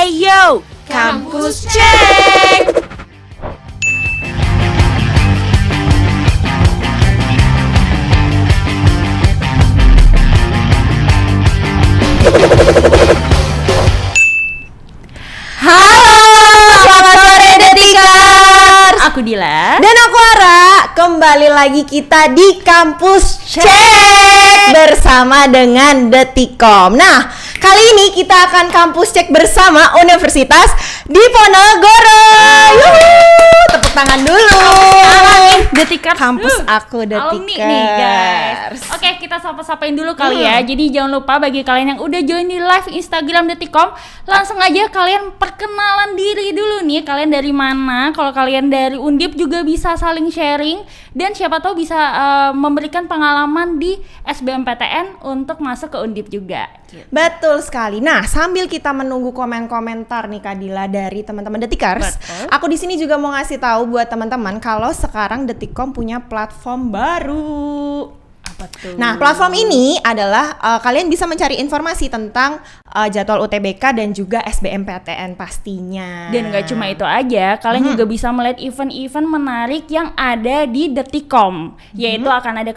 Eyo, Kampus Cek! Halo, selamat sore Detikers. Aku Dila. Dan aku Ara. Kembali lagi kita di Kampus Cek bersama dengan Detikom. Nah, kali ini kita akan kampus cek bersama Universitas Diponegoro. Yuhuu, tepuk tangan dulu. Detikers. Kampus aku Alumni nih guys. Detikers. Oke, kita sapa-sapain dulu kali ya. Jadi jangan lupa bagi kalian yang udah join di live Instagram Detikom, langsung aja kalian perkenalan diri dulu nih. Kalian dari mana? Kalau kalian dari Undip juga bisa saling sharing, dan siapa tahu bisa memberikan pengalaman di SBMPTN untuk masuk ke Undip juga. Betul sekali. Nah, sambil kita menunggu komen-komentar nih Kak Dila dari teman-teman Detikers, aku di sini juga mau ngasih tahu buat teman-teman kalau sekarang Detikom punya platform baru. Apa tuh? Nah, platform ini adalah kalian bisa mencari informasi tentang jadwal UTBK dan juga SBMPTN pastinya. Dan nggak cuma itu aja, kalian juga bisa melihat event-event menarik yang ada di Detikom, yaitu akan ada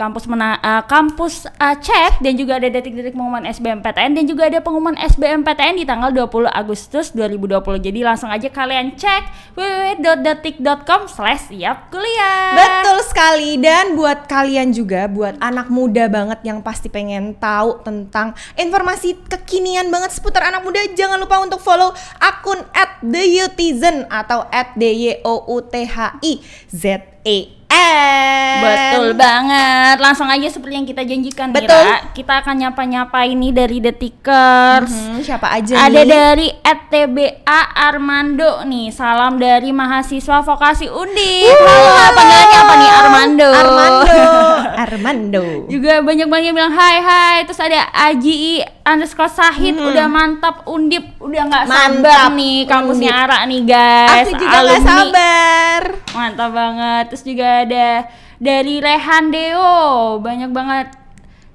kampus cek, dan juga ada detik-detik pengumuman SBMPTN, dan juga ada pengumuman SBMPTN di tanggal 20 Agustus 2020. Jadi langsung aja kalian cek www.detik.com/siapkuliah. Betul sekali. Dan buat kalian juga, buat anak muda banget yang pasti pengen tahu tentang informasi kekinian banget seputar anak muda, jangan lupa untuk follow akun @theyouthizan atau @theyouthizan. Betul banget. Langsung aja seperti yang kita janjikan, Betul. Mira, kita akan nyapa-nyapa ini dari Detikers. Siapa aja Ada nih? dari @tba Armando nih. Salam dari mahasiswa vokasi Undip. Halo, panggilannya apa nih? Armando. Armando. Juga banyak-banyak bilang hai. Terus ada AJI_Sahid. Udah mantap Undip. Udah nggak sabar Mantap, nih kampusnya Undip. Ara nih guys. Aku juga gak Alumni. sabar. Mantap banget. Terus juga ada dari Rehan Deo. Banyak banget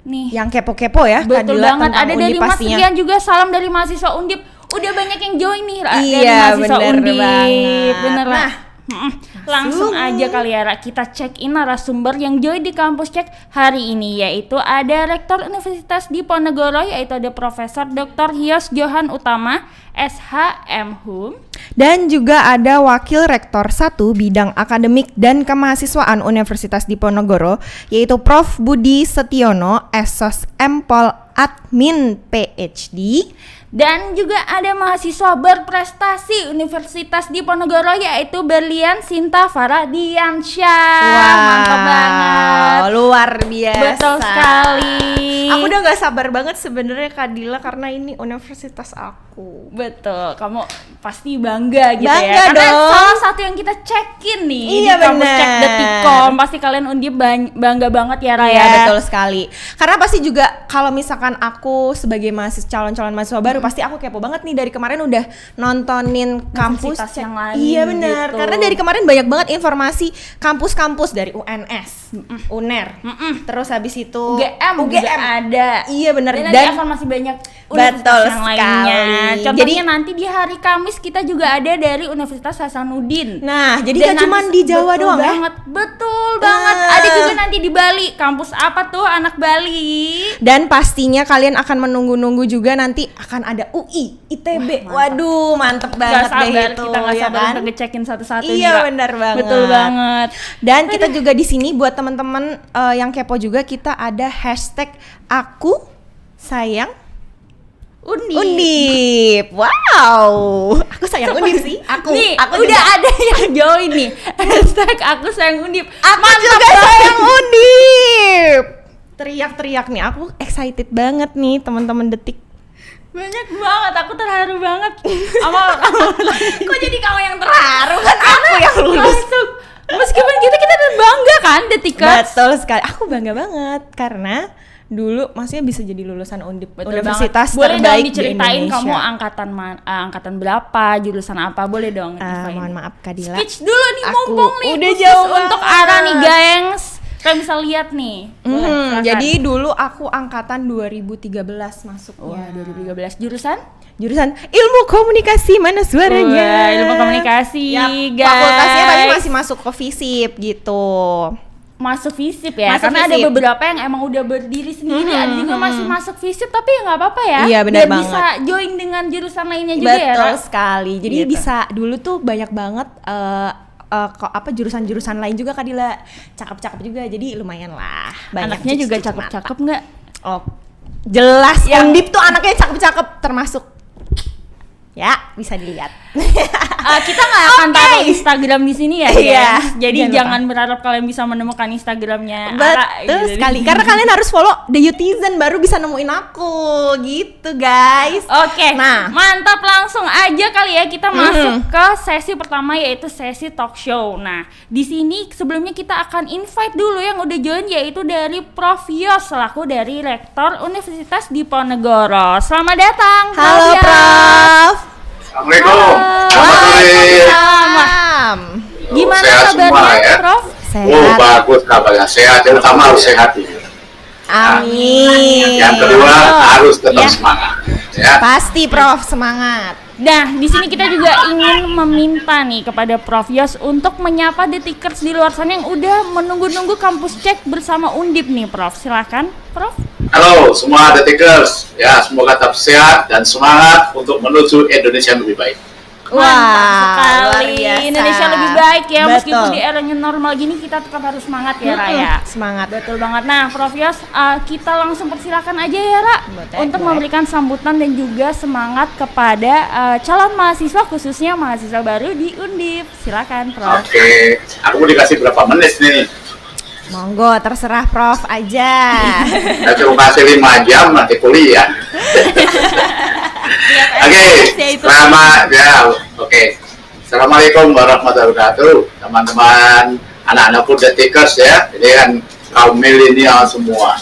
nih. Yang kepo-kepo ya, Kak Betul Dila, banget. tentang Ada Undip dari Mas pastinya. Rian juga, salam dari mahasiswa Undip. Udah banyak yang join nih dari Iya, mahasiswa bener Undip. banget. Bener lah. Nah, Langsung aja kali ya, Ra, kita check in narasumber yang join di kampus cek hari ini, yaitu ada Rektor Universitas Diponegoro, yaitu ada Profesor Dr. Hios Johan Utama, SHM.Hum. Dan juga ada Wakil Rektor 1 Bidang Akademik dan Kemahasiswaan Universitas Diponegoro, yaitu Prof. Budi Setiono, Esos Empol Admin PhD. Dan juga ada mahasiswa berprestasi Universitas Diponegoro, yaitu Berlian Sinta Faradiansyah. Mantap banget. Luar biasa. Betul sekali. Aku udah gak sabar banget sebenarnya Kak Dila, karena ini universitas aku. Betul, kamu pasti bangga gitu Bangga ya. Karena dong. salah satu yang kita cekin nih Iya, di kampus bener. cek Detikom. Pasti kalian Undip bangga banget ya, Raya. Iya, betul sekali. Karena pasti juga kalau misalkan aku sebagai calon-calon mahasiswa baru, pasti aku kepo banget nih, dari kemarin udah nontonin kampus Universitas cek. yang lain Iya benar. gitu. Karena dari kemarin banyak banget informasi kampus-kampus dari UNS, UNER, terus habis itu UGM juga ada. Iya benar. Dan ada Dan informasi banyak betul universitas yang lainnya. sekali. Contohnya Jadi- nanti di hari Kamis kita juga ada dari Universitas Hasanuddin. nah, jadi Dan gak cuma nanti di Jawa betul doang ya. banget, betul banget. Ada juga nanti di Bali. Kampus apa tuh anak Bali? Dan pastinya kalian akan menunggu-nunggu juga nanti akan ada UI, ITB. Waduh, mantep banget Gak sabar, deh itu. kita gak ya sabar kan? untuk ngecekin satu-satu. Iya, Dira. benar banget. Betul banget. Dan kita juga di sini buat teman-teman yang kepo juga, kita ada hashtag aku sayang Undip. Wow, aku sayang Undip sih. Aku Udah juga. ada yang join nih. Hashtag aku sayang Undip. Aku juga sayang Undip. Teriak-teriak nih, aku excited banget nih teman-teman Detik. Banyak banget, aku terharu banget. Sama kamu. Kok jadi kamu yang terharu? Kan aku yang lulus. Langsung. Meskipun kita bangga kan Detikers. Betul sekali. Aku bangga banget karena dulu maksudnya bisa jadi lulusan Undip, Betul universitas banget. Boleh dong terbaik di diceritain Indonesia. kamu angkatan berapa, jurusan apa, boleh dong. Mohon maaf Kak Dila. Speech dulu nih, Aku mumpung nih udah khusus jauh untuk banget. Ara nih gengs. Kalian bisa lihat nih. Boleh, silakan. Jadi dulu aku angkatan 2013 masuknya. Wah, 2013 jurusan? Jurusan Ilmu Komunikasi, mana suaranya? Wah, ilmu komunikasi, guys. Fakultasnya tapi masih masuk ke FISIP gitu. Masuk FISIP ya, Masuk karena FISIP. ada beberapa yang emang udah berdiri sendiri, ada juga masih masuk FISIP, tapi ya nggak apa-apa ya. Iya, benar Biar banget. bisa join dengan jurusan lainnya juga ya. Betul Ra? sekali. Jadi Gitu. bisa dulu tuh banyak banget jurusan-jurusan lain juga Kak Dila, cakep-cakep juga, jadi lumayan lah. Banyak Anaknya juga cucu-cucu cakep-cakep mata. nggak? Oh, jelas. Yang- Undip tuh anaknya cakep-cakep termasuk. Ya, bisa dilihat. Kita nggak akan Oke. taruh Instagram di sini ya, Iya, guys. Jadi jangan jangan berharap kalian bisa menemukan Instagramnya Ara, Betul gitu. sekali. Karena kalian harus follow The Youtizen baru bisa nemuin aku, gitu guys. Oke, Nah. mantap, langsung aja kali ya kita masuk ke sesi pertama, yaitu sesi talk show. Nah, di sini sebelumnya kita akan invite dulu yang udah join, yaitu dari Prof Yos selaku dari Rektor Universitas Diponegoro. Selamat datang, Halo Yos. Prof. Assalamualaikum. Selamat sore. Waalaikumsalam. Gimana Sehat semua kabarnya, ya? Prof? Sehat. Bagus kabarnya. Sehat, yang utama harus sehat ini. Amin. Yang kedua harus tetap Ya. semangat. Ya. Pasti Prof, semangat. Nah, di sini kita juga ingin meminta nih kepada Prof Yos untuk menyapa detikers di luar sana yang udah menunggu-nunggu kampus cek bersama Undip nih, Prof. Silakan, Prof. Halo semua detikers. Ya, semoga tetap sehat dan semangat untuk menuju Indonesia yang lebih baik. Mantap luar sekali. biasa. Indonesia lebih baik ya, Betul. meskipun di era new normal gini kita tetap harus semangat ya, Raya. Semangat. Betul banget. Nah, Prof Yos, kita langsung persilakan aja ya, Ra, Boleh, untuk boleh. memberikan sambutan dan juga semangat kepada calon mahasiswa, khususnya mahasiswa baru di Undip. Silakan, Prof. Oke, aku mau dikasih berapa menit nih? Monggo, terserah Prof aja. Saya cuma kasih 5 jam nanti kuliah. Oke, selamat ya. Oke. Assalamualaikum warahmatullahi wabarakatuh, teman-teman, anak-anak detikers ya. Ini kan kaum milenial semua.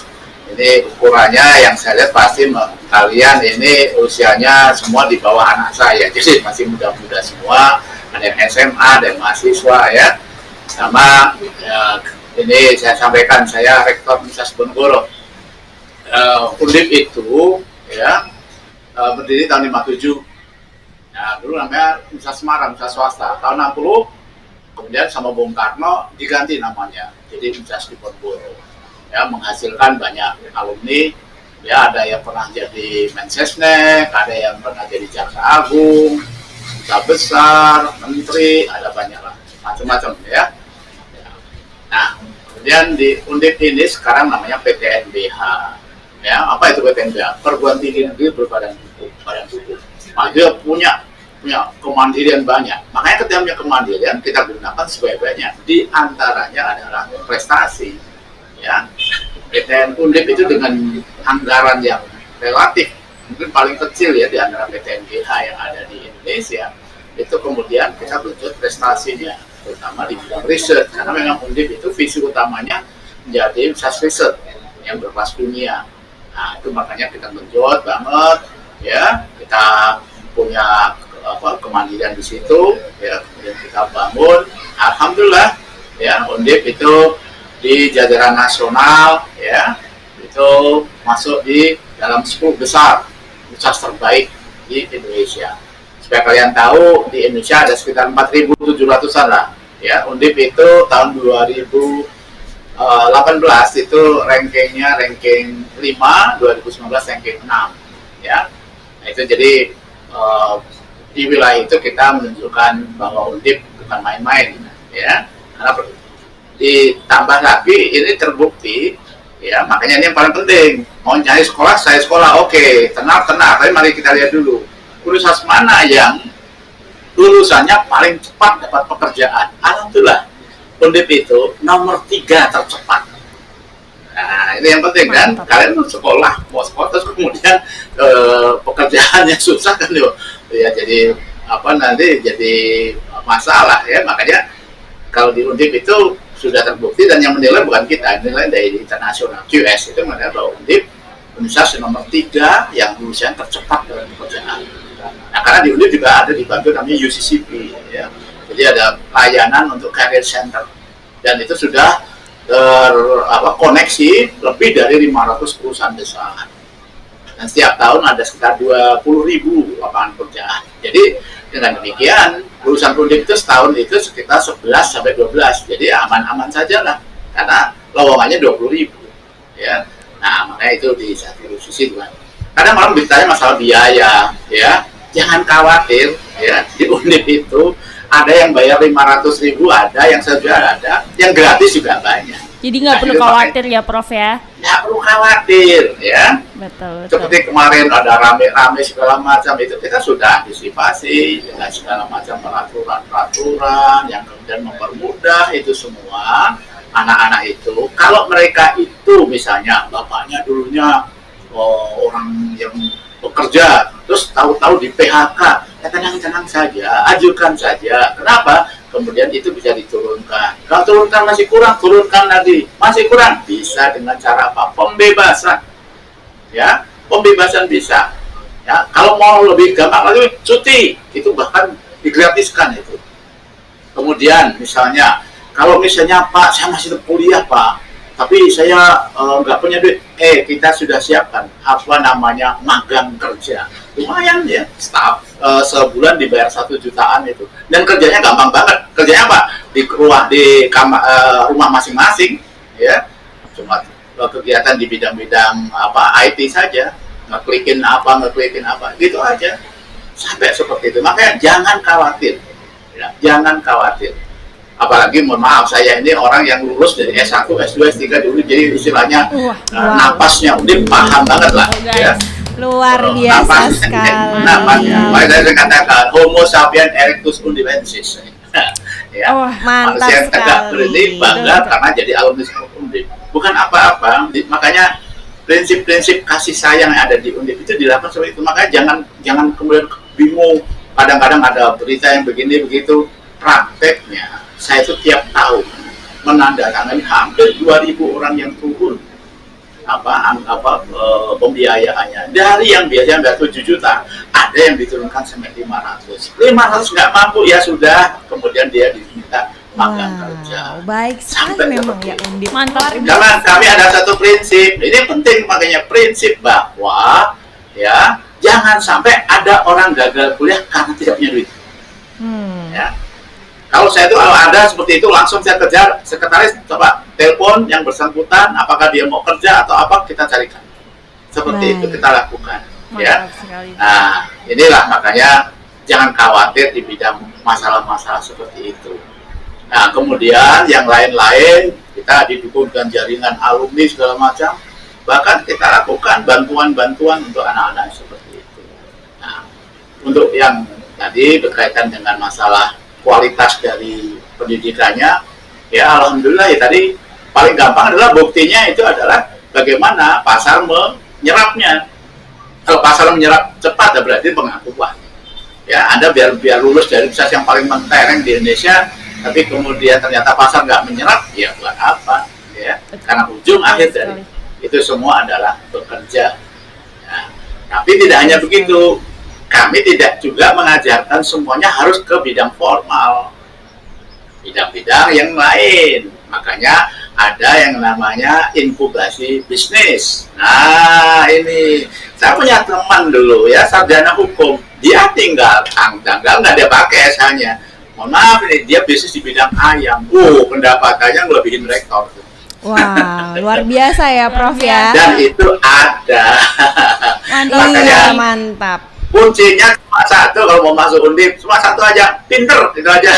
Ini ukurannya yang saya lihat pasti kalian ini usianya semua di bawah anak saya, jadi masih muda-muda semua. Ada yang SMA, ada yang mahasiswa ya. Sama ya, ini saya sampaikan, saya Rektor Universitas Diponegoro. Undip itu ya berdiri tahun 57. Nah, dulu namanya Universitas Semarang, Universitas swasta. Tahun 60, kemudian sama Bung Karno diganti namanya, jadi Universitas Diponegoro. Ya, menghasilkan banyak alumni. Ya, ada yang pernah jadi Mensesnek, ada yang pernah jadi Jaksa Agung, Duta Besar, Menteri, ada banyak lah, macam-macam ya. Nah, kemudian di Undip ini sekarang namanya PTNBH. Ya, apa itu PTNBH? Perguruan Tinggi Negeri Berbadan Hukum, Badan Hukum. Nah, dia punya kemandirian banyak. Makanya ketika punya kemandirian kita gunakan sebaik-baiknya. Di antaranya adalah prestasi. Ya, PTN Undip itu dengan anggaran yang relatif mungkin paling kecil ya di antara PTNBH yang ada di Indonesia. Itu kemudian kita bentuk prestasinya, terutama di bidang riset. Karena memang Undip itu visi utamanya menjadi universitas riset yang berkelas dunia. Nah, itu makanya kita genjot banget, ya. Kita punya kemandirian di situ, ya. Kemudian kita bangun. Alhamdulillah, ya, Undip itu di jajaran nasional, ya, itu masuk di dalam 10 besar universitas terbaik di Indonesia. Supaya kalian tahu, di Indonesia ada sekitar 4.700-an lah, ya. Undip itu tahun 2018 itu ranking 5, 2019 ranking 6, ya. Nah, itu jadi di wilayah itu kita menunjukkan bahwa Undip bukan main-main, ya. Karena ditambah lagi ini terbukti, ya, makanya ini yang paling penting. Mau cari sekolah, saya sekolah, oke, tenang, tapi mari kita lihat dulu universitas mana yang lulusannya paling cepat dapat pekerjaan. Alhamdulillah, Undip itu nomor 3 tercepat. Nah, ini yang penting kan. Kalian mau sekolah terus kemudian pekerjaannya susah kan, ya, jadi nanti jadi masalah ya. Makanya kalau di Undip itu sudah terbukti, dan yang menilai bukan kita, menilai dari internasional QS itu menilai bahwa Undip universitas nomor 3 yang lulusan tercepat dalam pekerjaan. Nah, karena di Undip juga ada dibantu namanya UCCP, ya. Jadi ada layanan untuk career center, dan itu sudah koneksi lebih dari 500 perusahaan besar. Dan setiap tahun ada sekitar 20.000 lapangan kerja. Jadi dengan demikian lulusan Undip itu setahun itu sekitar 11 sampai 12. Jadi aman-aman saja lah karena lowongannya 20.000 ya. Nah, makanya itu di satu sisi Tuhan. Kadang malam ditanya masalah biaya ya. Jangan khawatir ya, di Undip itu ada yang bayar 500.000, ada yang saja ada, yang gratis juga banyak. Jadi nggak perlu khawatir ya Prof ya? Nggak perlu khawatir ya. Betul. Seperti kemarin ada rame-rame segala macam itu kita sudah antisipasi dengan segala macam peraturan-peraturan yang kemudian mempermudah itu semua anak-anak itu. Kalau mereka itu misalnya bapaknya dulunya orang yang bekerja terus tahu-tahu di PHK, ya tenang-tenang saja, ajukan saja. Kenapa? Kemudian itu bisa diturunkan. Kalau turunkan masih kurang, turunkan lagi. Masih kurang, bisa dengan cara apa? Pembebasan. Ya, pembebasan bisa. Ya, kalau mau lebih gampang lagi, cuti. Itu bahkan digratiskan itu. Kemudian misalnya, kalau misalnya Pak, saya masih kuliah Pak, tapi saya nggak punya duit. Kita sudah siapkan apa namanya magang kerja. Lumayan ya, staff sebulan dibayar 1 jutaan itu. Dan kerjanya gampang banget. Kerjanya apa? Di rumah masing-masing, ya. Cuma kegiatan di bidang-bidang IT saja. Ngeklikin apa, gitu aja. Sampai seperti itu. Makanya jangan khawatir. Ya, jangan khawatir. Apalagi mohon maaf, saya ini orang yang lulus dari S1, S2, S3 dulu, jadi istilahnya napasnya udah paham banget lah. Ya. Luar biasa sekali. Makanya saya katakan Homo sapiens erectus undivensis. Ya, mantap manusia yang tegak sekali. berdiri bangga karena jadi alumni Undip. Bukan apa-apa, makanya prinsip-prinsip kasih sayang yang ada di Undip itu dilakukan seperti itu. Makanya jangan kemudian bingung. Kadang-kadang ada berita yang begini begitu. Prakteknya saya itu tiap tahun menandatangani hampir 2.000 orang yang turun pembiayaannya. Dari yang biasanya nggak 7 juta, ada yang diturunkan sampai 500 nggak mampu, ya sudah, kemudian dia diminta magang kerja. Baik sekali memang ya Undip. Mantap. Karena kami ada satu prinsip, ini penting, makanya prinsip bahwa ya jangan sampai ada orang gagal kuliah karena tidak punya duit. Ya. Kalau saya itu kalau ada seperti itu langsung saya kejar sekretaris, coba telepon yang bersangkutan, apakah dia mau kerja atau apa, kita carikan. Seperti itu kita lakukan. Ya. Nah, inilah makanya jangan khawatir di bidang masalah-masalah seperti itu. Nah, kemudian yang lain-lain kita didukung dengan jaringan alumni segala macam, bahkan kita lakukan bantuan-bantuan untuk anak-anak seperti itu. Nah, untuk yang tadi berkaitan dengan masalah kualitas dari pendidikannya, ya alhamdulillah ya tadi paling gampang adalah buktinya itu adalah bagaimana pasar menyerapnya. Kalau pasar menyerap cepat ya berarti pengakuan. Ya Anda biar lulus dari universitas yang paling mentereng di Indonesia, tapi kemudian ternyata pasar nggak menyerap, ya buat apa? Ya, karena ujung akhir dari itu semua adalah bekerja. Nah, tapi tidak hanya begitu. Kami tidak juga mengajarkan semuanya harus ke bidang formal, bidang-bidang yang lain. Makanya ada yang namanya inkubasi bisnis. Nah ini, saya punya teman dulu ya, sarjana hukum. Dia tinggal tanggal nggak dia pakai S-nya. Mohon maaf ini, dia bisnis di bidang ayam. Pendapatannya ngelebihin rektor. Wah, luar biasa ya Prof ya. Dan itu ada. Makanya mantap. Kuncinya cuma satu, kalau mau masuk Undip cuma satu aja, pinter, itu aja.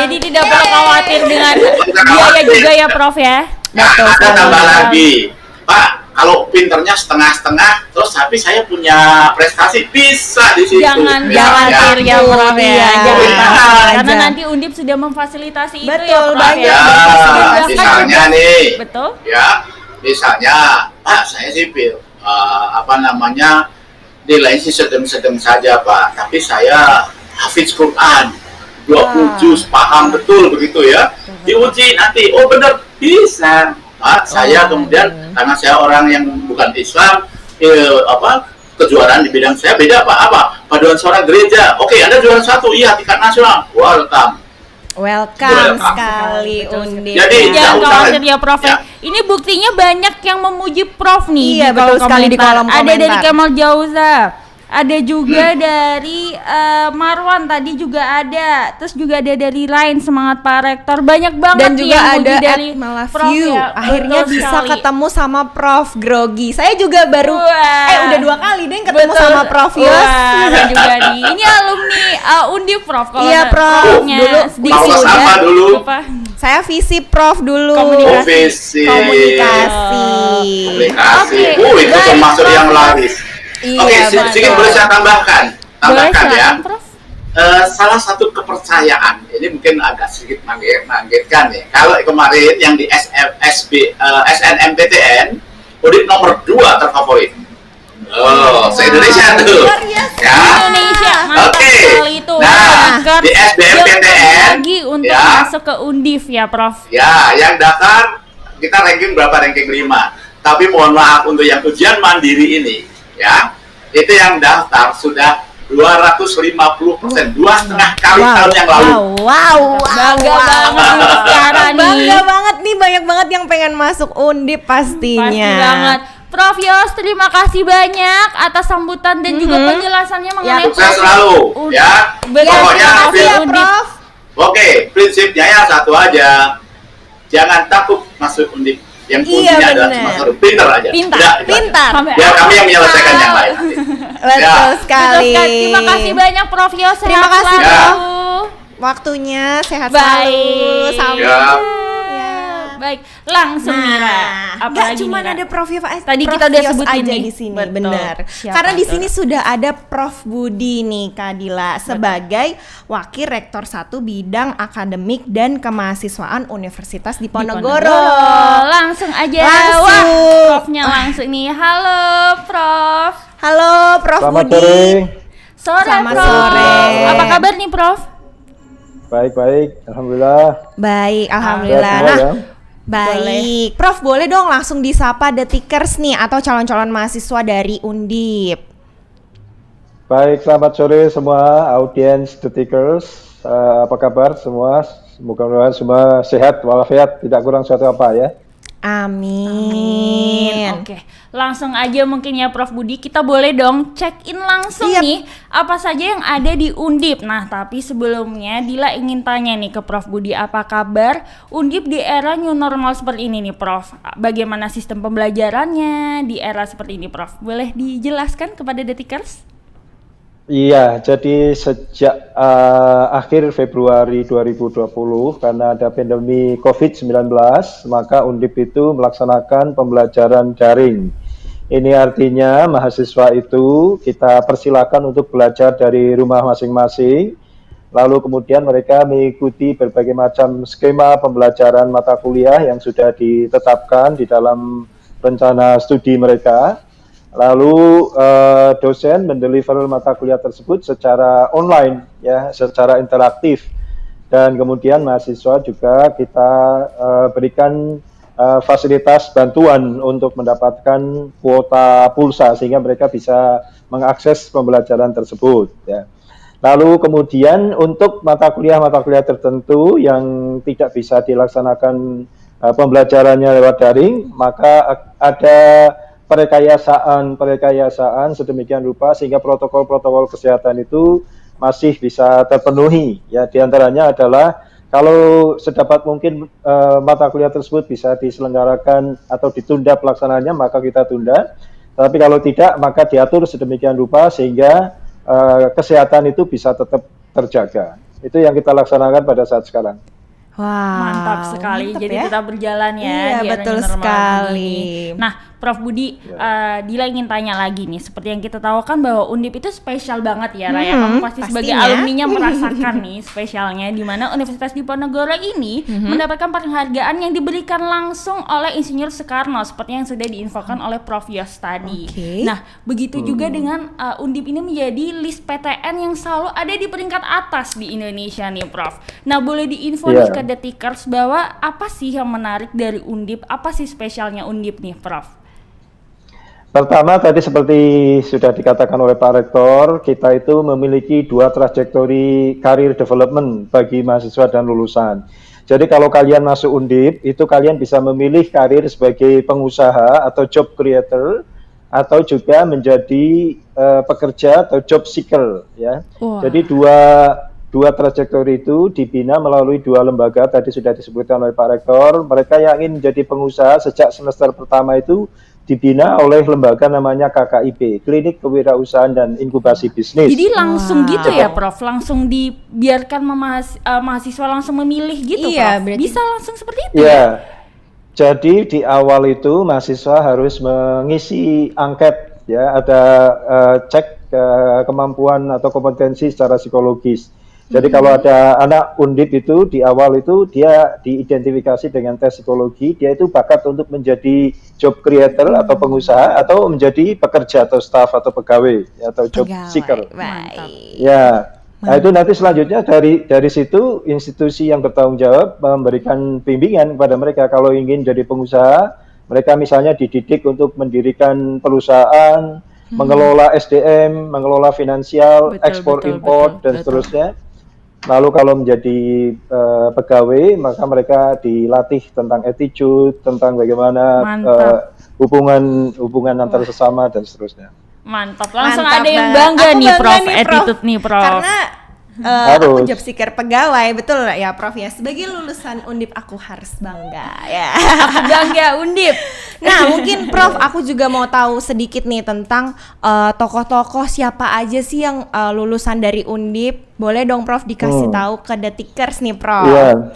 Jadi tidak perlu khawatir dengan biaya juga ya Prof ya. Betul. Ada tambah lagi, Pak, kalau pinternya setengah-setengah, terus tapi saya punya prestasi, bisa di situ. Jangan khawatir ya Prof ya. Jangan khawatir, karena aja. nanti Undip sudah memfasilitasi itu ya Betul, Prof ya. Ya, misalnya nih, Betul. ya, misalnya, Pak, saya sipil, nilai sih sedang-sedang saja Pak, tapi saya hafiz Quran 20 juz, paham betul begitu ya. Diuji nanti, oh benar bisa. Pak, saya kemudian karena saya orang yang bukan Islam, kejuaraan di bidang saya beda Pak, paduan suara gereja. Oke, Anda juara 1, iya tingkat nasional, welcome. Welcome Welcome. sekali Betul Undip. Jadi, Jangan nggak usah khawatir lagi. ya Prof. Ya. Ini buktinya banyak yang memuji Prof nih Iya, di betul kolom sekali di komentar. kolom Ada dari komentar. Kemal Jauza. Ada juga dari Marwan tadi juga ada. Terus juga ada dari lain semangat Pak Rektor. Banyak banget Dan nih juga yang ada muji dari Malaview. ya. Akhirnya Betul bisa sekali. ketemu sama Prof Grogi. Saya juga baru Wah. udah 2 kali deh ketemu Betul. sama Prof Yos. Wah, ada juga nih. Ini alumni Undip Prof. Kalau Iya, nggak- Prof. Profnya Dulu sedikit Fakultas udah. apa dulu? Apa? Saya visi Prof dulu. Komunikasi. Komunikasi. Komunikasi. Oke. Itu Baik, termasuk Prof. yang laris. Iya, Oke, betul. sedikit boleh saya tambahkan Boleh ya. silakan Prof. Salah satu kepercayaan ini mungkin agak sedikit mengagetkan ya. Kalau kemarin yang di SNMPTN, Undip nomor 2 terfavorit. Oh, se-Indonesia tuh. luar biasa. Ya. Indonesia mantap Oke. sekali itu. Nah, Makers di SBMPTN, lagi untuk ya. masuk ke Undif ya Prof. Ya, yang daftar kita ranking berapa? Ranking 5. Tapi mohon maaf untuk yang ujian mandiri ini, ya, itu yang daftar sudah 250%, 2,5 kali tahun yang lalu. Bangga banget nih sekarang nih. Bangga banget nih, banyak banget yang pengen masuk Undip pastinya. Pasti banget. Prof Yos, terima kasih banyak atas sambutan dan juga penjelasannya mengenai Sukses selalu, ya. Betul, Pokoknya terima kasih ya, prinsip- Prof. Oke, prinsipnya ya satu aja. Jangan takut masuk Undip. Yang Iya, kuncinya adalah bener. cuma harus pintar aja. Pintar, Udah, itu aja. pintar. Sampai Biar kami yang akhir. menyelesaikan yang lain. Betul Ya. Betul sekali. sekali. Terima kasih banyak Prof Yos. Terima Sehat kasih, selalu. Ya. Waktunya sehat Baik. selalu. Sampai. Ya. Ya. Baik, langsung Mira. Nah, nggak Apalagi cuma Mira? ada Prof Yos, Tadi Prof kita udah Yos sebutin aja nih. di sini, Betul. benar. Siapa Karena di tuh? sini sudah ada Prof Budi nih, Kadila, sebagai Wakil Rektor 1 Bidang Akademik dan Kemahasiswaan Universitas Diponegoro. Langsung aja. Langsung. Wah, Profnya langsung nih. Halo, Prof. Halo, Prof Selamat Budi. sore. Sore, Selamat Prof. sore. Apa kabar nih, Prof? Baik-baik, alhamdulillah. Baik, alhamdulillah. Sehat semua, Nah, ya? baik. Prof, boleh dong langsung disapa Detikers nih atau calon-calon mahasiswa dari Undip. Baik, selamat sore semua audiens Detikers. Apa kabar semua? Semoga semua sehat walafiat, tidak kurang suatu apa ya. Amin. Oke, langsung aja mungkin ya Prof Budi, kita boleh dong check in langsung Siap. nih apa saja yang ada di Undip. Nah, tapi sebelumnya Dila ingin tanya nih ke Prof Budi, apa kabar Undip di era new normal seperti ini nih Prof? Bagaimana sistem pembelajarannya di era seperti ini Prof? Boleh dijelaskan kepada Detikers? Iya, jadi sejak akhir Februari 2020 karena ada pandemi COVID-19, maka Undip itu melaksanakan pembelajaran daring. Ini artinya mahasiswa itu kita persilakan untuk belajar dari rumah masing-masing, lalu kemudian mereka mengikuti berbagai macam skema pembelajaran mata kuliah yang sudah ditetapkan di dalam rencana studi mereka. Lalu dosen mendeliver mata kuliah tersebut secara online, ya, secara interaktif, dan kemudian mahasiswa juga kita berikan fasilitas bantuan untuk mendapatkan kuota pulsa sehingga mereka bisa mengakses pembelajaran tersebut. Ya. Lalu kemudian untuk mata kuliah tertentu yang tidak bisa dilaksanakan pembelajarannya lewat daring, maka ada perekayasaan sedemikian rupa sehingga protokol-protokol kesehatan itu masih bisa terpenuhi. Ya, diantaranya adalah kalau sedapat mungkin mata kuliah tersebut bisa diselenggarakan atau ditunda pelaksanaannya, maka kita tunda. Tapi kalau tidak, maka diatur sedemikian rupa sehingga kesehatan itu bisa tetap terjaga. Itu yang kita laksanakan pada saat sekarang. Wow, Mantap sekali. mantap Jadi ya. tetap berjalan ya. Iya, di era betul new normal sekali. begini. Nah, Prof Budi, Dila ingin tanya lagi nih. Seperti yang kita tahu kan bahwa Undip itu spesial banget ya, Raya. Kamu pasti sebagai pastinya. alumninya merasakan nih spesialnya di mana Universitas Diponegoro ini mendapatkan penghargaan yang diberikan langsung oleh Insinyur Soekarno seperti yang sudah diinfokan oleh Prof Yos tadi. Oke. Nah, begitu juga dengan Undip ini menjadi list PTN yang selalu ada di peringkat atas di Indonesia nih, Prof. Nah, boleh diinfo nih ke Detikers bahwa apa sih yang menarik dari Undip? Apa sih spesialnya Undip nih, Prof? Pertama tadi seperti sudah dikatakan oleh Pak Rektor, kita itu memiliki 2 trajektori career development bagi mahasiswa dan lulusan. Jadi kalau kalian masuk Undip, itu kalian bisa memilih karir sebagai pengusaha atau job creator, atau juga menjadi pekerja atau job seeker, ya. Wah. Jadi dua trajektori itu dibina melalui 2 lembaga, tadi sudah disebutkan oleh Pak Rektor. Mereka yang ingin menjadi pengusaha sejak semester pertama itu dibina oleh lembaga namanya KKIB, Klinik Kewirausahaan dan Inkubasi Bisnis. Jadi langsung Wah. gitu ya Prof, langsung dibiarkan mahasiswa langsung memilih gitu Iya, Prof? berarti- Bisa langsung seperti itu? Ya, jadi di awal itu mahasiswa harus mengisi angket, ya, ada cek kemampuan atau kompetensi secara psikologis. Jadi kalau ada anak Undip itu di awal itu dia diidentifikasi dengan tes psikologi, dia itu bakat untuk menjadi job creator atau pengusaha atau menjadi pekerja atau staff atau pegawai, ya, atau job seeker. Baik. Ya, nah itu nanti selanjutnya dari situ institusi yang bertanggung jawab memberikan bimbingan kepada mereka kalau ingin jadi pengusaha. Mereka misalnya dididik untuk mendirikan perusahaan, mengelola SDM, mengelola finansial, Betul, ekspor betul, impor betul, dan betul. seterusnya. Lalu kalau menjadi pegawai, maka mereka dilatih tentang attitude, tentang bagaimana Mantap. hubungan antar sesama dan seterusnya. Mantap, langsung Mantap ada yang banget. bangga Aku nih bangga Prof, nih, attitude nih Prof. Karena Harus. aku job seeker pegawai, betul ya Prof ya. Sebagai lulusan Undip aku harus bangga ya. Aku bangga Undip. Nah, mungkin Prof, aku juga mau tahu sedikit nih tentang tokoh-tokoh siapa aja sih yang lulusan dari Undip. Boleh dong Prof dikasih tahu ke Detikers nih Prof. Iya,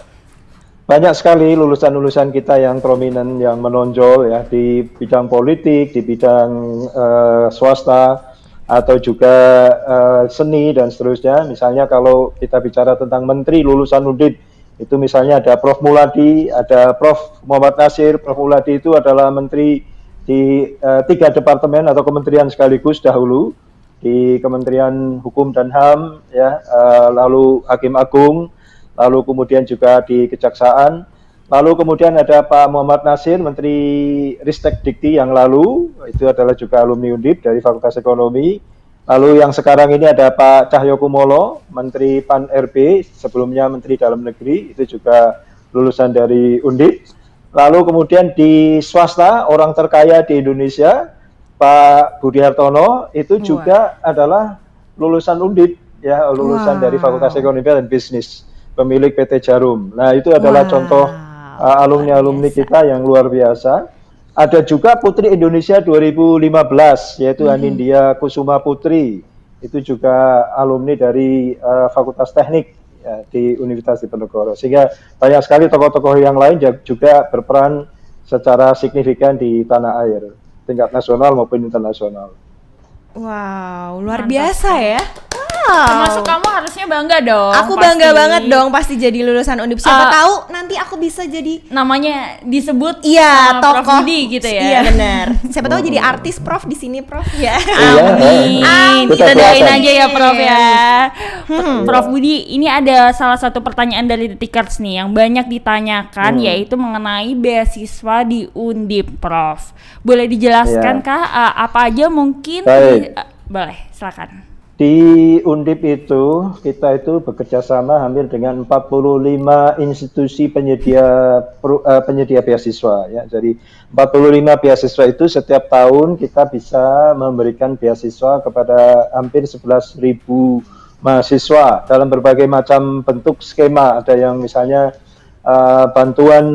banyak sekali lulusan-lulusan kita yang prominent, yang menonjol ya di bidang politik, di bidang swasta, atau juga seni dan seterusnya. Misalnya kalau kita bicara tentang menteri lulusan Undip, itu misalnya ada Prof Muladi, ada Prof Muhammad Nasir. Prof Muladi itu adalah menteri di 3 departemen atau kementerian sekaligus dahulu, di Kementerian Hukum dan HAM, ya, lalu Hakim Agung, lalu kemudian juga di Kejaksaan, lalu kemudian ada Pak Muhammad Nasir, Menteri Ristek Dikti yang lalu, itu adalah juga alumni Undip dari Fakultas Ekonomi. Lalu yang sekarang ini ada Pak Cahyo Kumolo, Menteri Pan RB, sebelumnya Menteri Dalam Negeri, itu juga lulusan dari Undip. Lalu kemudian di swasta, orang terkaya di Indonesia, Pak Budi Hartono, itu juga adalah lulusan Undip, ya, lulusan dari Fakultas Ekonomi dan Bisnis, pemilik PT Jarum. Nah, itu adalah contoh alumni-alumni kita yang luar biasa. Ada juga Putri Indonesia 2015, yaitu Anindya Kusuma Putri. Itu juga alumni dari Fakultas Teknik, ya, di Universitas Diponegoro. Sehingga banyak sekali tokoh-tokoh yang lain juga berperan secara signifikan di tanah air, tingkat nasional maupun internasional. Wow, luar Mantap biasa sekali. ya. Termasuk kamu harusnya bangga dong. Aku pasti. bangga banget dong pasti jadi lulusan Undip. Siapa tahu nanti aku bisa jadi Namanya disebut iya sama Prof tokoh Budi gitu ya. Iya benar. Siapa tahu jadi artis Prof di sini Prof ya. Amin. Amin. Kita Kita doain doakan. aja ya Prof ya. Prof Budi, ini ada salah satu pertanyaan dari Detikers nih yang banyak ditanyakan, yaitu mengenai beasiswa di Undip, Prof. Boleh dijelaskan kah apa aja mungkin? Baik. Boleh, silakan. Di Undip itu, kita itu bekerja sama hampir dengan 45 institusi penyedia beasiswa, ya. Jadi 45 beasiswa itu setiap tahun kita bisa memberikan beasiswa kepada hampir 11.000 mahasiswa dalam berbagai macam bentuk skema. Ada yang misalnya bantuan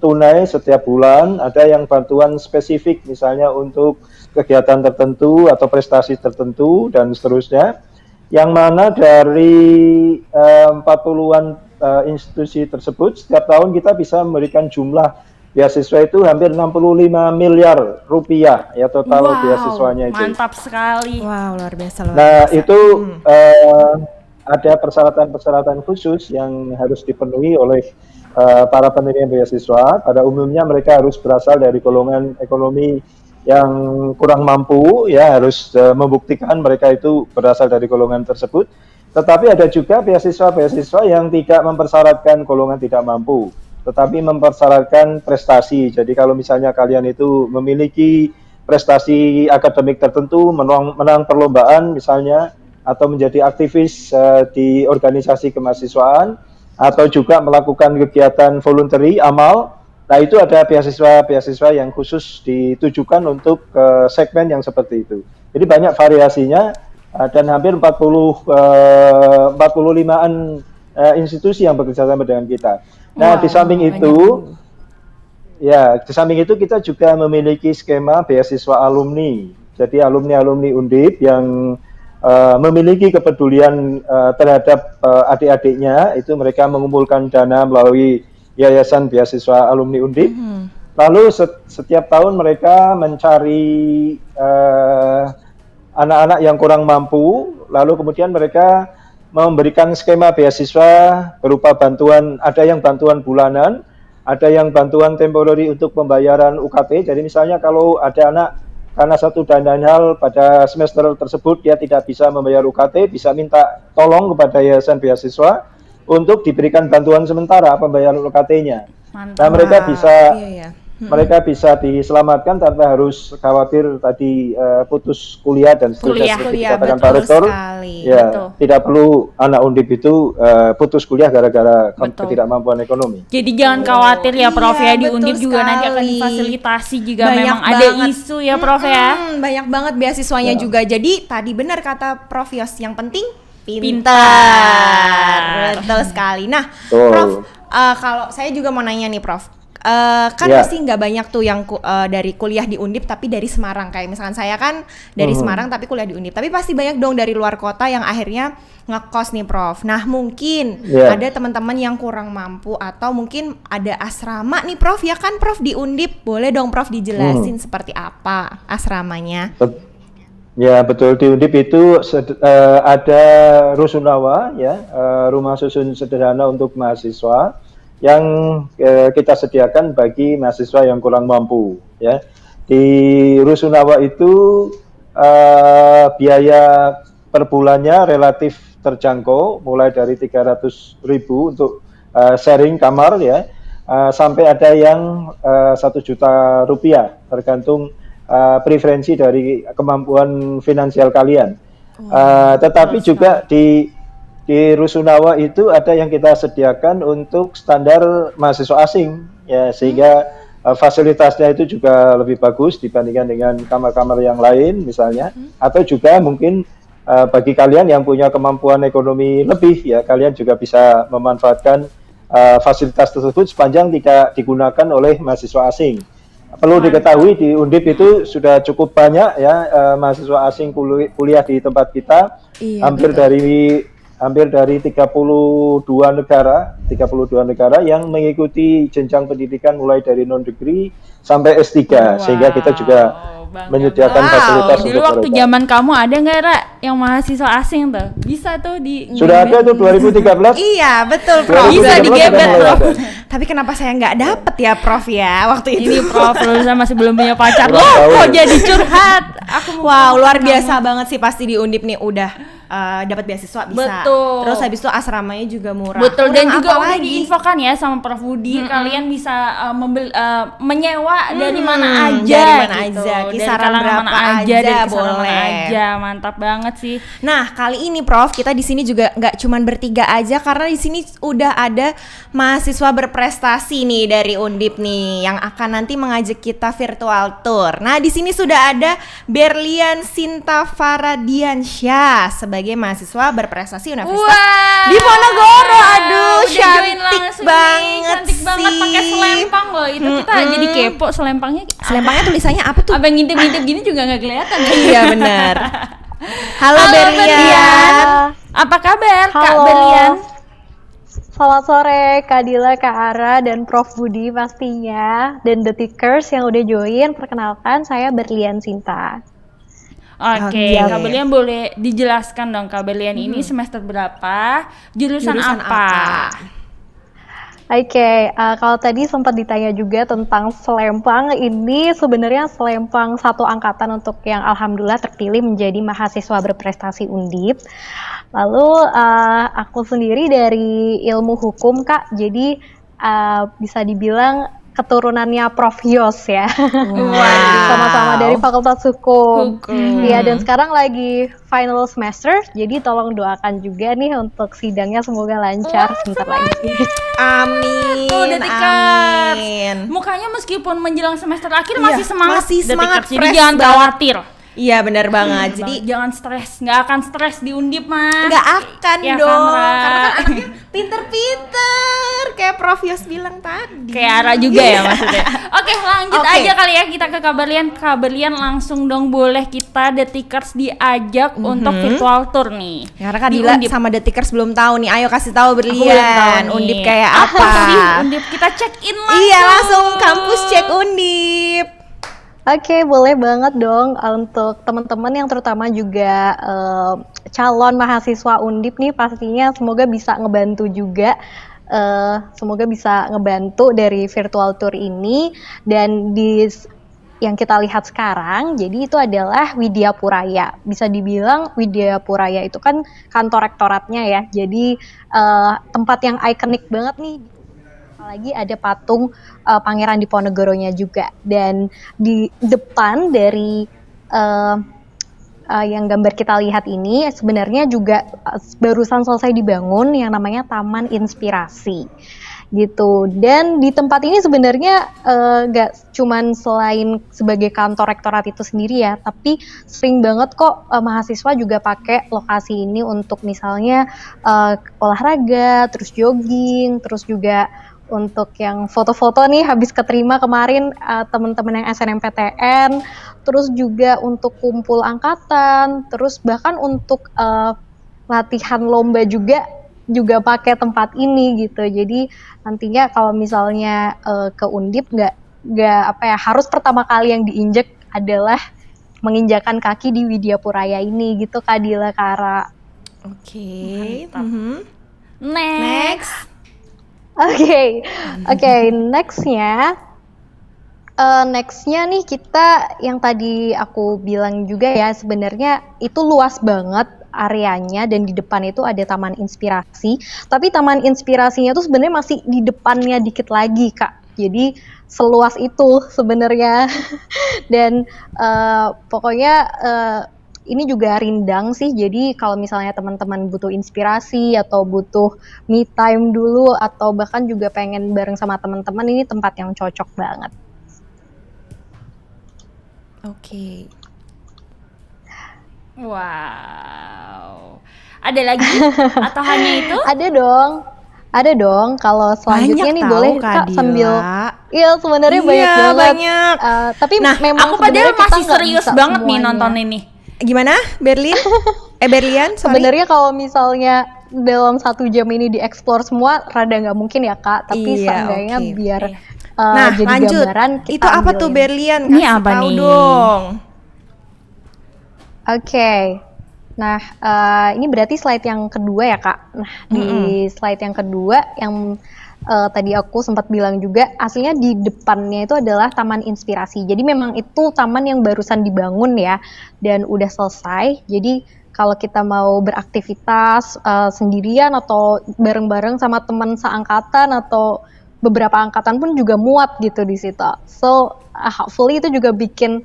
tunai setiap bulan, ada yang bantuan spesifik misalnya untuk kegiatan tertentu atau prestasi tertentu dan seterusnya, yang mana dari 40-an institusi tersebut setiap tahun kita bisa memberikan jumlah beasiswa itu hampir 65 miliar rupiah, ya, total beasiswanya itu. Mantap sekali. Wow, luar biasa luar Nah, biasa. itu ada persyaratan-persyaratan khusus yang harus dipenuhi oleh para penerima beasiswa. Pada umumnya mereka harus berasal dari golongan ekonomi yang kurang mampu, ya, harus membuktikan mereka itu berasal dari golongan tersebut. Tetapi ada juga beasiswa-beasiswa yang tidak mempersyaratkan golongan tidak mampu, tetapi mempersyaratkan prestasi. Jadi kalau misalnya kalian itu memiliki prestasi akademik tertentu, menang perlombaan misalnya, atau menjadi aktivis di organisasi kemahasiswaan, atau juga melakukan kegiatan voluntary, amal. Nah, itu ada beasiswa yang khusus ditujukan untuk segmen yang seperti itu. Jadi banyak variasinya, dan hampir 45-an institusi yang bekerja sama dengan kita. Nah, Wow, di samping itu kita juga memiliki skema beasiswa alumni. Jadi alumni Undip yang memiliki kepedulian terhadap adik-adiknya, itu mereka mengumpulkan dana melalui Yayasan Beasiswa Alumni Undip. Lalu setiap tahun mereka mencari anak-anak yang kurang mampu, lalu kemudian mereka memberikan skema beasiswa berupa bantuan, ada yang bantuan bulanan, ada yang bantuan temporary untuk pembayaran UKT. Jadi misalnya kalau ada anak karena satu dan lain hal pada semester tersebut dia tidak bisa membayar UKT, bisa minta tolong kepada Yayasan Beasiswa untuk diberikan bantuan sementara pembayaran UKT-nya. Nah, mereka bisa diselamatkan tanpa harus khawatir tadi putus kuliah dan seterusnya, seperti dikatakan Pak Rektor. Ya, tidak perlu anak Undip itu putus kuliah gara-gara ketidakmampuan ekonomi. Jadi jangan khawatir ya Prof ya, di Undip juga nanti akan difasilitasi jika memang ada isu ya Prof ya. Banyak banget beasiswanya juga. Jadi tadi benar kata Prof Yos, yang penting pintar. Betul sekali. Nah, Prof, kalau saya juga mau nanya nih Prof. Kan pasti nggak banyak tuh yang dari kuliah di Undip tapi dari Semarang, kayak misalkan saya kan dari Semarang tapi kuliah di Undip, tapi pasti banyak dong dari luar kota yang akhirnya ngekos nih Prof. Nah mungkin ada teman-teman yang kurang mampu atau mungkin ada asrama nih Prof, ya kan Prof di Undip, boleh dong Prof dijelasin seperti apa asramanya? Ya betul, di Undip itu ada rusunawa ya, rumah susun sederhana untuk mahasiswa yang kita sediakan bagi mahasiswa yang kurang mampu ya. Di rusunawa itu biaya per bulannya relatif terjangkau, mulai dari 300.000 untuk sharing kamar ya, sampai ada yang 1 juta rupiah, tergantung preferensi dari kemampuan finansial kalian. Tetapi juga di rusunawa itu ada yang kita sediakan untuk standar mahasiswa asing ya, sehingga fasilitasnya itu juga lebih bagus dibandingkan dengan kamar-kamar yang lain misalnya, atau juga mungkin bagi kalian yang punya kemampuan ekonomi lebih ya, kalian juga bisa memanfaatkan fasilitas tersebut sepanjang tidak digunakan oleh mahasiswa asing. Perlu diketahui di Undip itu sudah cukup banyak ya mahasiswa asing kuliah di tempat kita, hampir dari 32 negara yang mengikuti jenjang pendidikan mulai dari non-degree sampai S3, sehingga kita juga menyediakan fasilitas untuk mereka. Dulu waktu zaman kamu ada nggak Ra yang mahasiswa asing tuh? Bisa tuh sudah ada tuh 2013. Iya betul Prof, bisa digebet Prof. Tapi kenapa saya nggak dapet ya Prof ya waktu itu? Ini Prof lulusan masih belum punya pacar loh, kok jadi curhat? Wow, luar biasa banget sih, pasti di Undip nih udah dapat beasiswa bisa. Betul. Terus habis itu asramanya juga murah. Betul, dan juga udah lagi diinfokan ya sama Prof Budi, kalian bisa menyewa dari mana aja, dari mana gitu. aja, kisaran berapa mana aja, dari kisaran boleh. mana aja, mantap banget sih. Nah kali ini Prof, kita di sini juga nggak cuman bertiga aja, karena di sini udah ada mahasiswa berprestasi nih dari Undip nih yang akan nanti mengajak kita virtual tour. Nah di sini sudah ada Berlian Sinta Faradiansyah sebagai mahasiswa berprestasi Universitas Diponegoro. Aduh, cantik banget sih. Pakai selempang loh itu. Kita jadi kepo selempangnya. Selempangnya tulisannya apa tuh? Abang ngintip-ngintip gini juga nggak kelihatan. Iya benar. Halo Berlian. Apa kabar Halo. Kak Berlian? Selamat sore Kak Dila, Kak Ara, dan Prof Budi pastinya, dan The Tickers yang udah join. Perkenalkan, saya Berlian Sinta. Oke, Kak Berlian boleh dijelaskan dong Kak Berlian ini semester berapa, jurusan apa? Oke, kalau tadi sempat ditanya juga tentang selempang, ini sebenarnya selempang satu angkatan untuk yang alhamdulillah terpilih menjadi mahasiswa berprestasi Undip. Lalu aku sendiri dari ilmu hukum Kak, jadi bisa dibilang keturunannya Prof. Yos ya. Wow. Sama-sama dari Fakultas Hukum. Hukum. Iya, dan sekarang lagi final semester, jadi tolong doakan juga nih untuk sidangnya semoga lancar sebentar lagi. Amin. Tuh Detikers, Amin. mukanya meskipun menjelang semester akhir Iya, masih semangat, masih semangat, Detikers. Jadi fresh jangan banget. khawatir. Iya benar banget. Jadi Jangan stres, nggak akan stres di Undip mah. nggak akan Ya kan, dong, Ra? karena kan anaknya pinter-pinter kayak Prof. Yos bilang tadi. Kayak Ara juga ya maksudnya. Oke, lanjut Oke. aja kali ya kita ke Kabarlian langsung dong, boleh kita Detikers diajak untuk virtual tour nih. Karena kan Di Dila Undip. sama Detikers belum tahu nih. Ayo kasih tahu Aku belum tahu berlian. nih. Undip kayak apa? sih Undip? Kita check in langsung. Iya langsung kampus cek Undip. Oke, boleh banget dong untuk teman-teman yang terutama juga calon mahasiswa Undip nih, pastinya semoga bisa ngebantu juga. Semoga bisa ngebantu dari virtual tour ini. Dan yang kita lihat sekarang, jadi itu adalah Widya Puraya. Bisa dibilang Widya Puraya itu kan kantor rektoratnya ya. Jadi tempat yang ikonik banget nih. Apalagi ada patung Pangeran Diponegoronya juga. Dan di depan dari yang gambar kita lihat ini sebenarnya juga barusan selesai dibangun yang namanya Taman Inspirasi gitu. Dan di tempat ini sebenarnya gak cuman selain sebagai kantor rektorat itu sendiri ya, tapi sering banget kok mahasiswa juga pakai lokasi ini untuk misalnya olahraga, terus jogging, terus juga untuk yang foto-foto nih habis keterima kemarin teman-teman yang SNMPTN, terus juga untuk kumpul angkatan, terus bahkan untuk latihan lomba juga pakai tempat ini gitu. Jadi nantinya kalau misalnya ke Undip nggak apa ya, harus pertama kali yang diinjek adalah menginjakan kaki di Widya Puraya ini gitu Kak Dila, Kara. Oke. Next. Oke, nextnya nih kita yang tadi aku bilang juga ya, sebenarnya itu luas banget areanya dan di depan itu ada Taman Inspirasi. Tapi Taman Inspirasinya tuh sebenarnya masih di depannya dikit lagi Kak. Jadi seluas itu sebenarnya. Dan pokoknya ini juga rindang sih, jadi kalau misalnya teman-teman butuh inspirasi atau butuh me time dulu atau bahkan juga pengen bareng sama teman-teman, ini tempat yang cocok banget. Oke. Wow. Ada lagi atau hanya itu? Ada dong. Kalau selanjutnya Banyak nih tahu, boleh Kak Kak Dila. sambil. Iya sebenarnya Iya, banyak banget. banyak. Tapi Nah, memang aku padahal sebenarnya kita masih nggak serius bisa banget nih semuanya. nonton ini. Gimana Berlian? Berlian, sorry. Sebenarnya kalau misalnya dalam 1 jam ini dieksplor semua, rada nggak mungkin ya Kak. Tapi Iya, seenggaknya oke. biar Nah jadi lanjut, gambaran kita itu apa tuh ambilin. Berlian? Ini Kasih apa tahu nih? dong. Oke, nah ini berarti slide yang kedua ya Kak. Nah di slide yang kedua yang tadi aku sempat bilang juga, aslinya di depannya itu adalah Taman Inspirasi. Jadi memang itu taman yang barusan dibangun ya, dan udah selesai. Jadi kalau kita mau beraktivitas sendirian atau bareng-bareng sama teman seangkatan atau beberapa angkatan pun juga muat gitu di situ. So hopefully itu juga bikin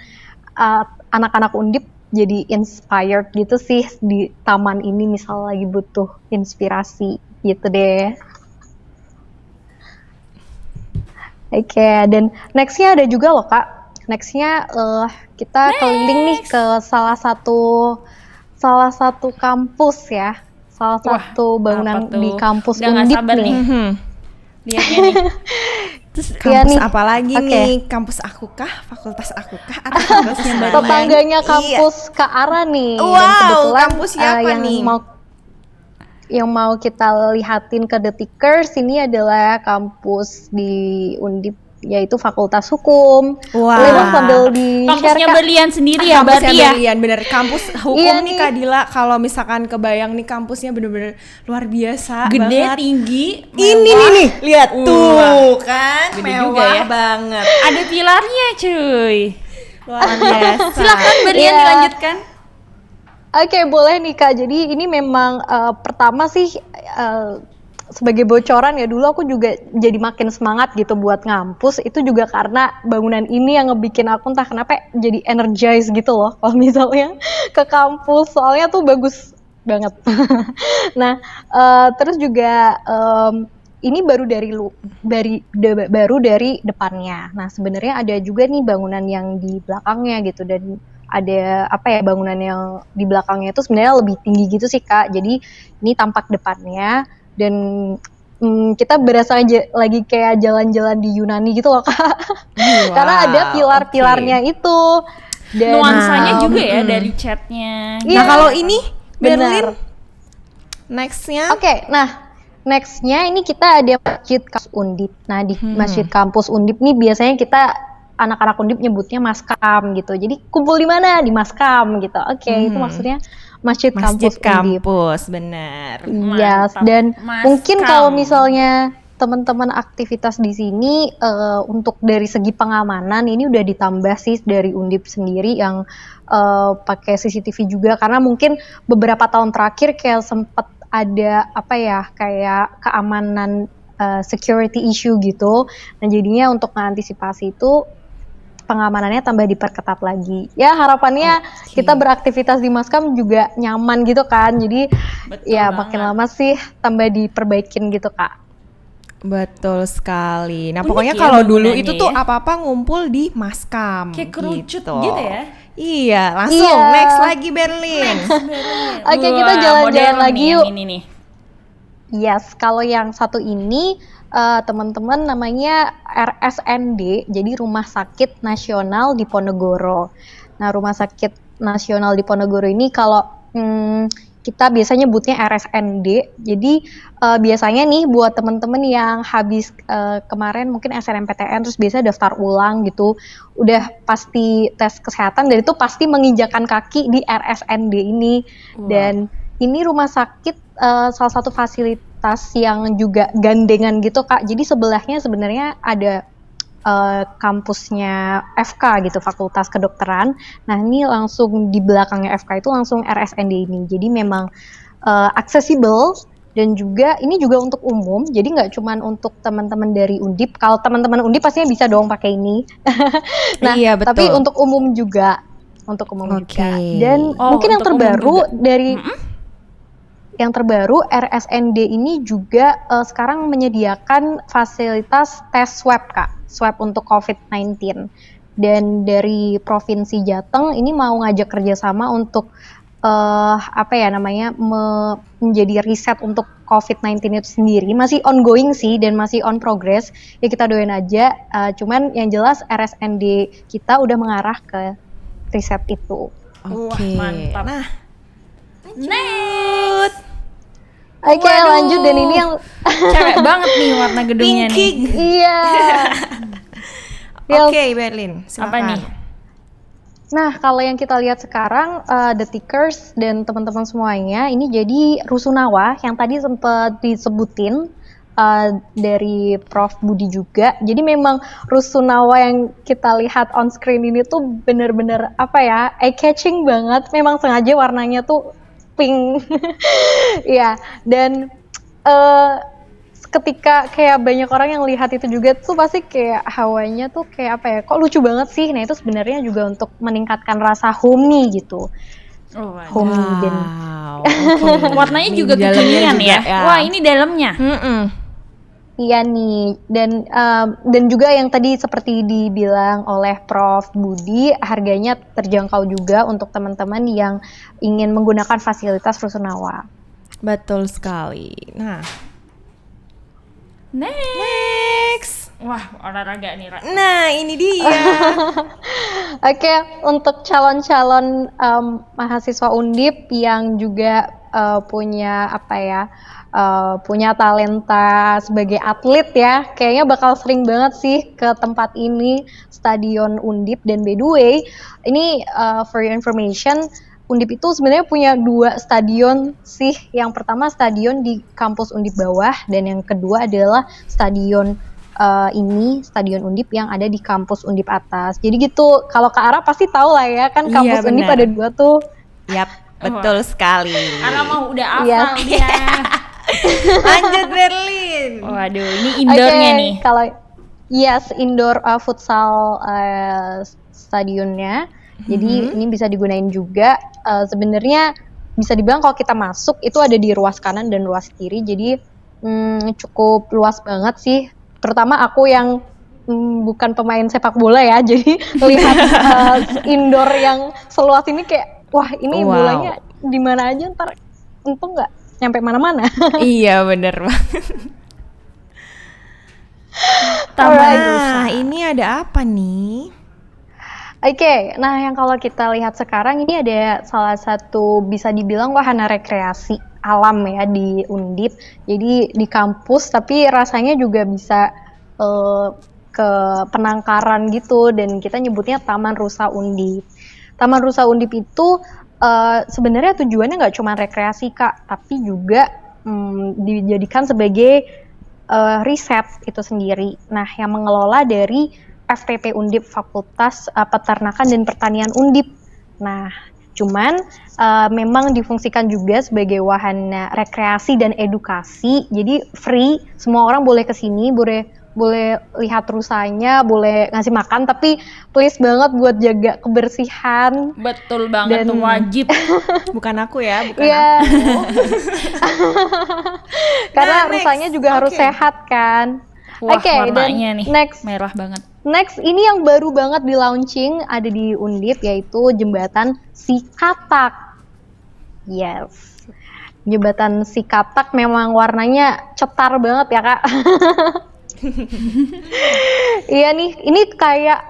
anak-anak Undip jadi inspired gitu sih di taman ini, misal lagi butuh inspirasi gitu deh. Oke, dan nextnya ada juga loh Kak. Nextnya kita keliling nih ke salah satu kampus ya, salah satu bangunan apa tuh? di kampus Udah nggak Undip sabar nih. Lihatnya nih. Terus Iya kampus nih. apa lagi Oke. nih? Kampus aku kah? Fakultas aku kah? Atau kampusnya Berlian? Tetangganya Iya. kampus Kak Ara nih. Wow, Dan kebetulan kampus siapa yang nih? yang mau kita lihatin ke Detikers ini adalah kampus di Undip, yaitu Fakultas Hukum. Wah. Boleh dong sambil di-share Kampusnya Kak? Berlian sendiri ya Kampusnya berarti ya. Berlian, bener. Kampus hukum Iya nih nih. Kak Dila, kalau misalkan kebayang nih kampusnya bener-bener luar biasa Gede, banget. tinggi, Ini nih, lihat tuh Wah. kan, Gede mewah juga ya. banget. ada pilarnya cuy. Luar biasa. Silakan Berlian Iya. dilanjutkan. Oke, boleh nih Kak. Jadi ini memang pertama sih sebagai bocoran ya, dulu aku juga jadi makin semangat gitu buat ngampus, itu juga karena bangunan ini yang ngebikin aku entah kenapa jadi energize gitu loh kalau misalnya ke kampus, soalnya tuh bagus banget. Nah, terus juga ini baru baru dari depannya. Nah, sebenarnya ada juga nih bangunan yang di belakangnya gitu, dan ada bangunan yang di belakangnya itu sebenarnya lebih tinggi gitu sih Kak. Jadi ini tampak depannya, dan kita berasa lagi kayak jalan-jalan di Yunani gitu loh Kak. Karena ada pilar-pilarnya itu. Dan Nuansanya juga ya dari chatnya. Nah, kalau ini benar. Berlin nextnya. Oke, nah nextnya ini kita ada Masjid Kampus Undip. Nah, di Masjid Kampus Undip nih biasanya kita anak-anak Undip nyebutnya Maskam gitu. Jadi kumpul di mana? Di Maskam gitu. Oke, itu maksudnya Masjid Kampus Undip. Bener. Yes, Mantap. dan Maskam. mungkin kalau misalnya teman-teman aktivitas di sini untuk dari segi pengamanan ini udah ditambah sih dari Undip sendiri yang pakai CCTV juga, karena mungkin beberapa tahun terakhir kayak sempet ada kayak keamanan security issue gitu. Nah, jadinya untuk mengantisipasi itu pengamanannya tambah diperketat lagi. Ya harapannya kita beraktivitas di Maskam juga nyaman gitu kan. Jadi Betul ya banget. makin lama sih tambah diperbaikin gitu Kak. Betul sekali. Nah, Unik pokoknya ya kalau dulu bangunannya itu tuh ya. apa-apa ngumpul di Maskam. Kayak kerucut gitu. gitu ya. Iya, langsung Iya. next lagi Berlin. Oke, kita Wah, jalan-jalan modern lagi nih yuk. yang ini nih. Yes, kalau yang satu ini teman-teman namanya RSND, jadi Rumah Sakit Nasional Diponegoro. Nah, Rumah Sakit Nasional Diponegoro ini kalau kita biasanya nyebutnya RSND. Jadi biasanya nih buat teman-teman yang habis kemarin mungkin SNMPTN terus biasa daftar ulang gitu, udah pasti tes kesehatan dan itu pasti menginjakan kaki di RSND ini. Dan ini rumah sakit salah satu fasilitas yang juga gandengan gitu Kak. Jadi sebelahnya sebenarnya ada kampusnya FK gitu, Fakultas Kedokteran. Nah, ini langsung di belakangnya FK itu langsung RSND ini. Jadi memang accessible, dan juga ini juga untuk umum. Jadi nggak cuman untuk teman-teman dari Undip. Kalau teman-teman Undip pastinya bisa dong pakai ini. Nah, Iya, betul. tapi untuk umum juga. Untuk umum juga. Dan mungkin yang untuk umum terbaru juga. dari yang terbaru RSND ini juga sekarang menyediakan fasilitas tes swab Kak, swab untuk COVID-19. Dan dari Provinsi Jateng ini mau ngajak kerjasama untuk menjadi riset untuk COVID-19 itu sendiri. Masih ongoing sih dan masih on progress. Ya kita doain aja. Cuman yang jelas RSND kita udah mengarah ke riset itu. Oke. Wah, mantap. Nah, Next. Oke, lanjut, dan ini yang Cewek banget nih warna gedungnya nih. iya. oke Berlin, silakan. Apa nih? Nah, kalau yang kita lihat sekarang, The Tickers dan teman-teman semuanya, ini jadi rusunawa yang tadi sempat disebutin dari Prof. Budi juga. Jadi memang rusunawa yang kita lihat on screen ini tuh bener-bener eye-catching banget. Memang sengaja warnanya tuh pink. Ya, dan ketika kayak banyak orang yang lihat itu juga tuh pasti kayak hawanya tuh kayak kok lucu banget sih. Nah, itu sebenarnya juga untuk meningkatkan rasa homey gitu. Homey dan Warnanya Ini juga di dalamnya kekinian juga, ya. Wah, ini dalamnya. iya nih, dan juga yang tadi seperti dibilang oleh Prof. Budi, harganya terjangkau juga untuk teman-teman yang ingin menggunakan fasilitas rusunawa. Betul sekali. Nah, Next. Wah, olahraga nih, Ra. nah ini dia. Oke, untuk calon-calon mahasiswa Undip yang juga punya punya talenta sebagai atlet ya, kayaknya bakal sering banget sih ke tempat ini, Stadion Undip. Dan by the way, ini for your information, Undip itu sebenarnya punya 2 stadion sih. Yang pertama stadion di kampus Undip bawah, dan yang kedua adalah stadion Stadion Undip yang ada di kampus Undip atas. Jadi gitu, kalau Kak Ara pasti tahu lah ya kan, kampus Iya, Undip benar. ada 2 tuh. Yap, betul sekali. Ara mau udah Iya. hafal dia. Lanjut Berlin. Waduh, ini indoornya Oke, nih. Kalau yes, indoor futsal stadionnya. Jadi ini bisa digunain juga. Sebenarnya bisa dibilang kalau kita masuk itu ada di ruas kanan dan ruas kiri. Jadi cukup luas banget sih. Terutama aku yang bukan pemain sepak bola ya. Jadi lihat indoor yang seluas ini kayak wah ini Wow. bolanya di mana aja ntar untung nggak nyampe mana-mana. Iya bener banget. Taman Nah, ini ada apa nih? Oke, nah yang kalau kita lihat sekarang ini ada salah satu bisa dibilang wahana rekreasi alam ya di Undip. Jadi di kampus tapi rasanya juga bisa ke penangkaran gitu dan kita nyebutnya Taman Rusa Undip. Taman Rusa Undip itu sebenarnya tujuannya nggak cuma rekreasi Kak, tapi juga dijadikan sebagai riset itu sendiri. Nah, yang mengelola dari FTP Undip Fakultas Peternakan dan Pertanian Undip. Nah, cuman memang difungsikan juga sebagai wahana rekreasi dan edukasi. Jadi free, semua orang boleh kesini, boleh lihat rusanya, boleh ngasih makan, tapi please banget buat jaga kebersihan. Betul banget Dan- tuh, wajib. Bukan aku ya, bukan Iya. aku. Karena Nah, next. rusanya juga harus Oke. sehat kan. Wah, Oke, dan warnanya nih next merah banget. Next, ini yang baru banget di launching ada di Undip yaitu jembatan Sikatak. Yes. Jembatan Sikatak memang warnanya cetar banget ya, Kak. Iya nih, ini kayak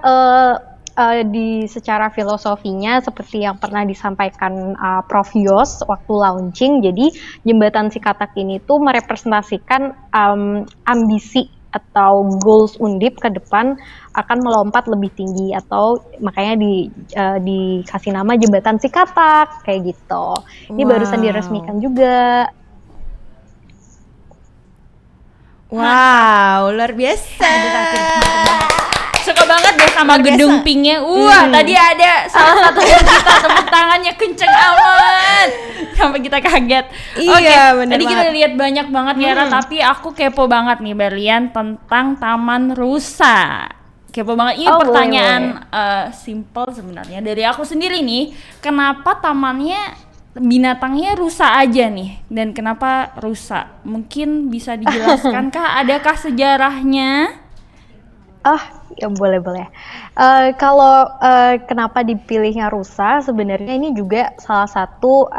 di secara filosofinya seperti yang pernah disampaikan Prof. Yos waktu launching. Jadi jembatan Sikatak ini tuh merepresentasikan ambisi atau goals Undip ke depan akan melompat lebih tinggi atau makanya dikasih nama jembatan Sikatak kayak gitu. Ini barusan Wow. diresmikan juga. Wow, luar biasa. Suka banget deh sama Luar biasa. gedung pinknya. Wah, tadi ada salah satu yang kita tepuk tangannya kenceng amat sampai kita kaget. Iya, Oke, bener tadi kita banget. lihat banyak banget ya, Ra, tapi aku kepo banget nih Berlian tentang Taman Rusa. Kepo banget. Ini Oh, pertanyaan simple sebenarnya dari aku sendiri nih. Kenapa tamannya binatangnya rusa aja nih, dan kenapa rusa? Mungkin bisa dijelaskan kah? Adakah sejarahnya? Ya boleh. Kalau kenapa dipilihnya rusa, sebenarnya ini juga salah satu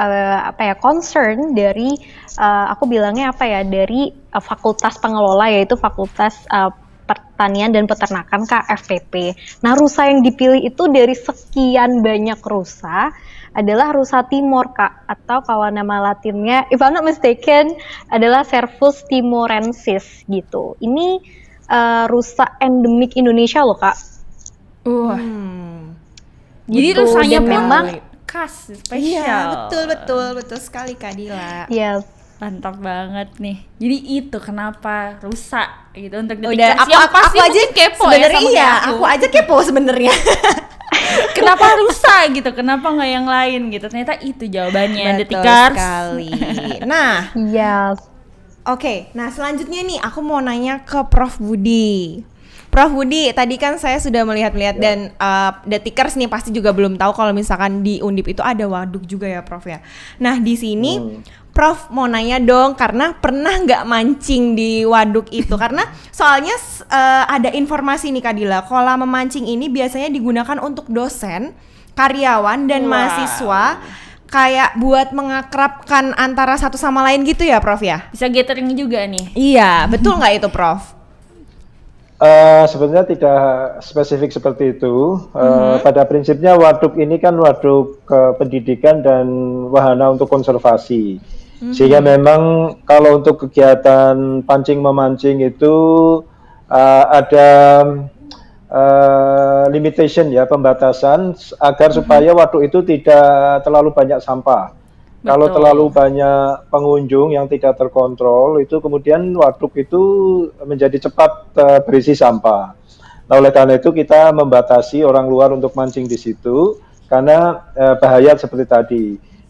concern dari aku bilangnya dari fakultas pengelola yaitu Fakultas Pertanian dan Peternakan KFTP. Nah, rusa yang dipilih itu dari sekian banyak rusa adalah rusa timor Kak, atau kalau nama latinnya if I'm not mistaken adalah Cervus timorensis gitu. Ini rusa endemik Indonesia loh Kak. Wah, jadi Gitu, rusanya dan pun memang khas, Iya, spesial. betul sekali Kak Dila. yes. Mantap banget nih. Jadi itu kenapa rusa gitu untuk Udah, Detikers aku yang aku pasti aja mungkin kepo ya sebenarnya sama iya, kayak aku aja kepo sebenarnya. Kenapa rusa gitu? Kenapa nggak yang lain gitu? Ternyata itu jawabannya Betul Detikers. sekali. Nah, Yes. oke, nah selanjutnya nih aku mau nanya ke Prof. Budi. Prof. Budi, tadi kan saya sudah melihat-lihat dan Detikers nih pasti juga belum tahu kalau misalkan di Undip itu ada waduk juga ya Prof ya. Nah di sini Prof mau nanya dong karena pernah nggak mancing di waduk itu? Karena soalnya ada informasi nih Kak Dila, kolam memancing ini biasanya digunakan untuk dosen, karyawan dan Wow. mahasiswa kayak buat mengakrabkan antara satu sama lain gitu ya Prof ya? Bisa gathering juga nih. Iya, betul nggak itu Prof? Sebenarnya tidak spesifik seperti itu. Pada prinsipnya waduk ini kan waduk pendidikan dan wahana untuk konservasi. Sehingga memang kalau untuk kegiatan pancing memancing itu ada limitation ya, pembatasan agar supaya waduk itu tidak terlalu banyak sampah. Kalau Betul. terlalu banyak pengunjung yang tidak terkontrol, itu kemudian waduk itu menjadi cepat berisi sampah. Nah, oleh karena itu kita membatasi orang luar untuk mancing di situ karena bahaya seperti tadi.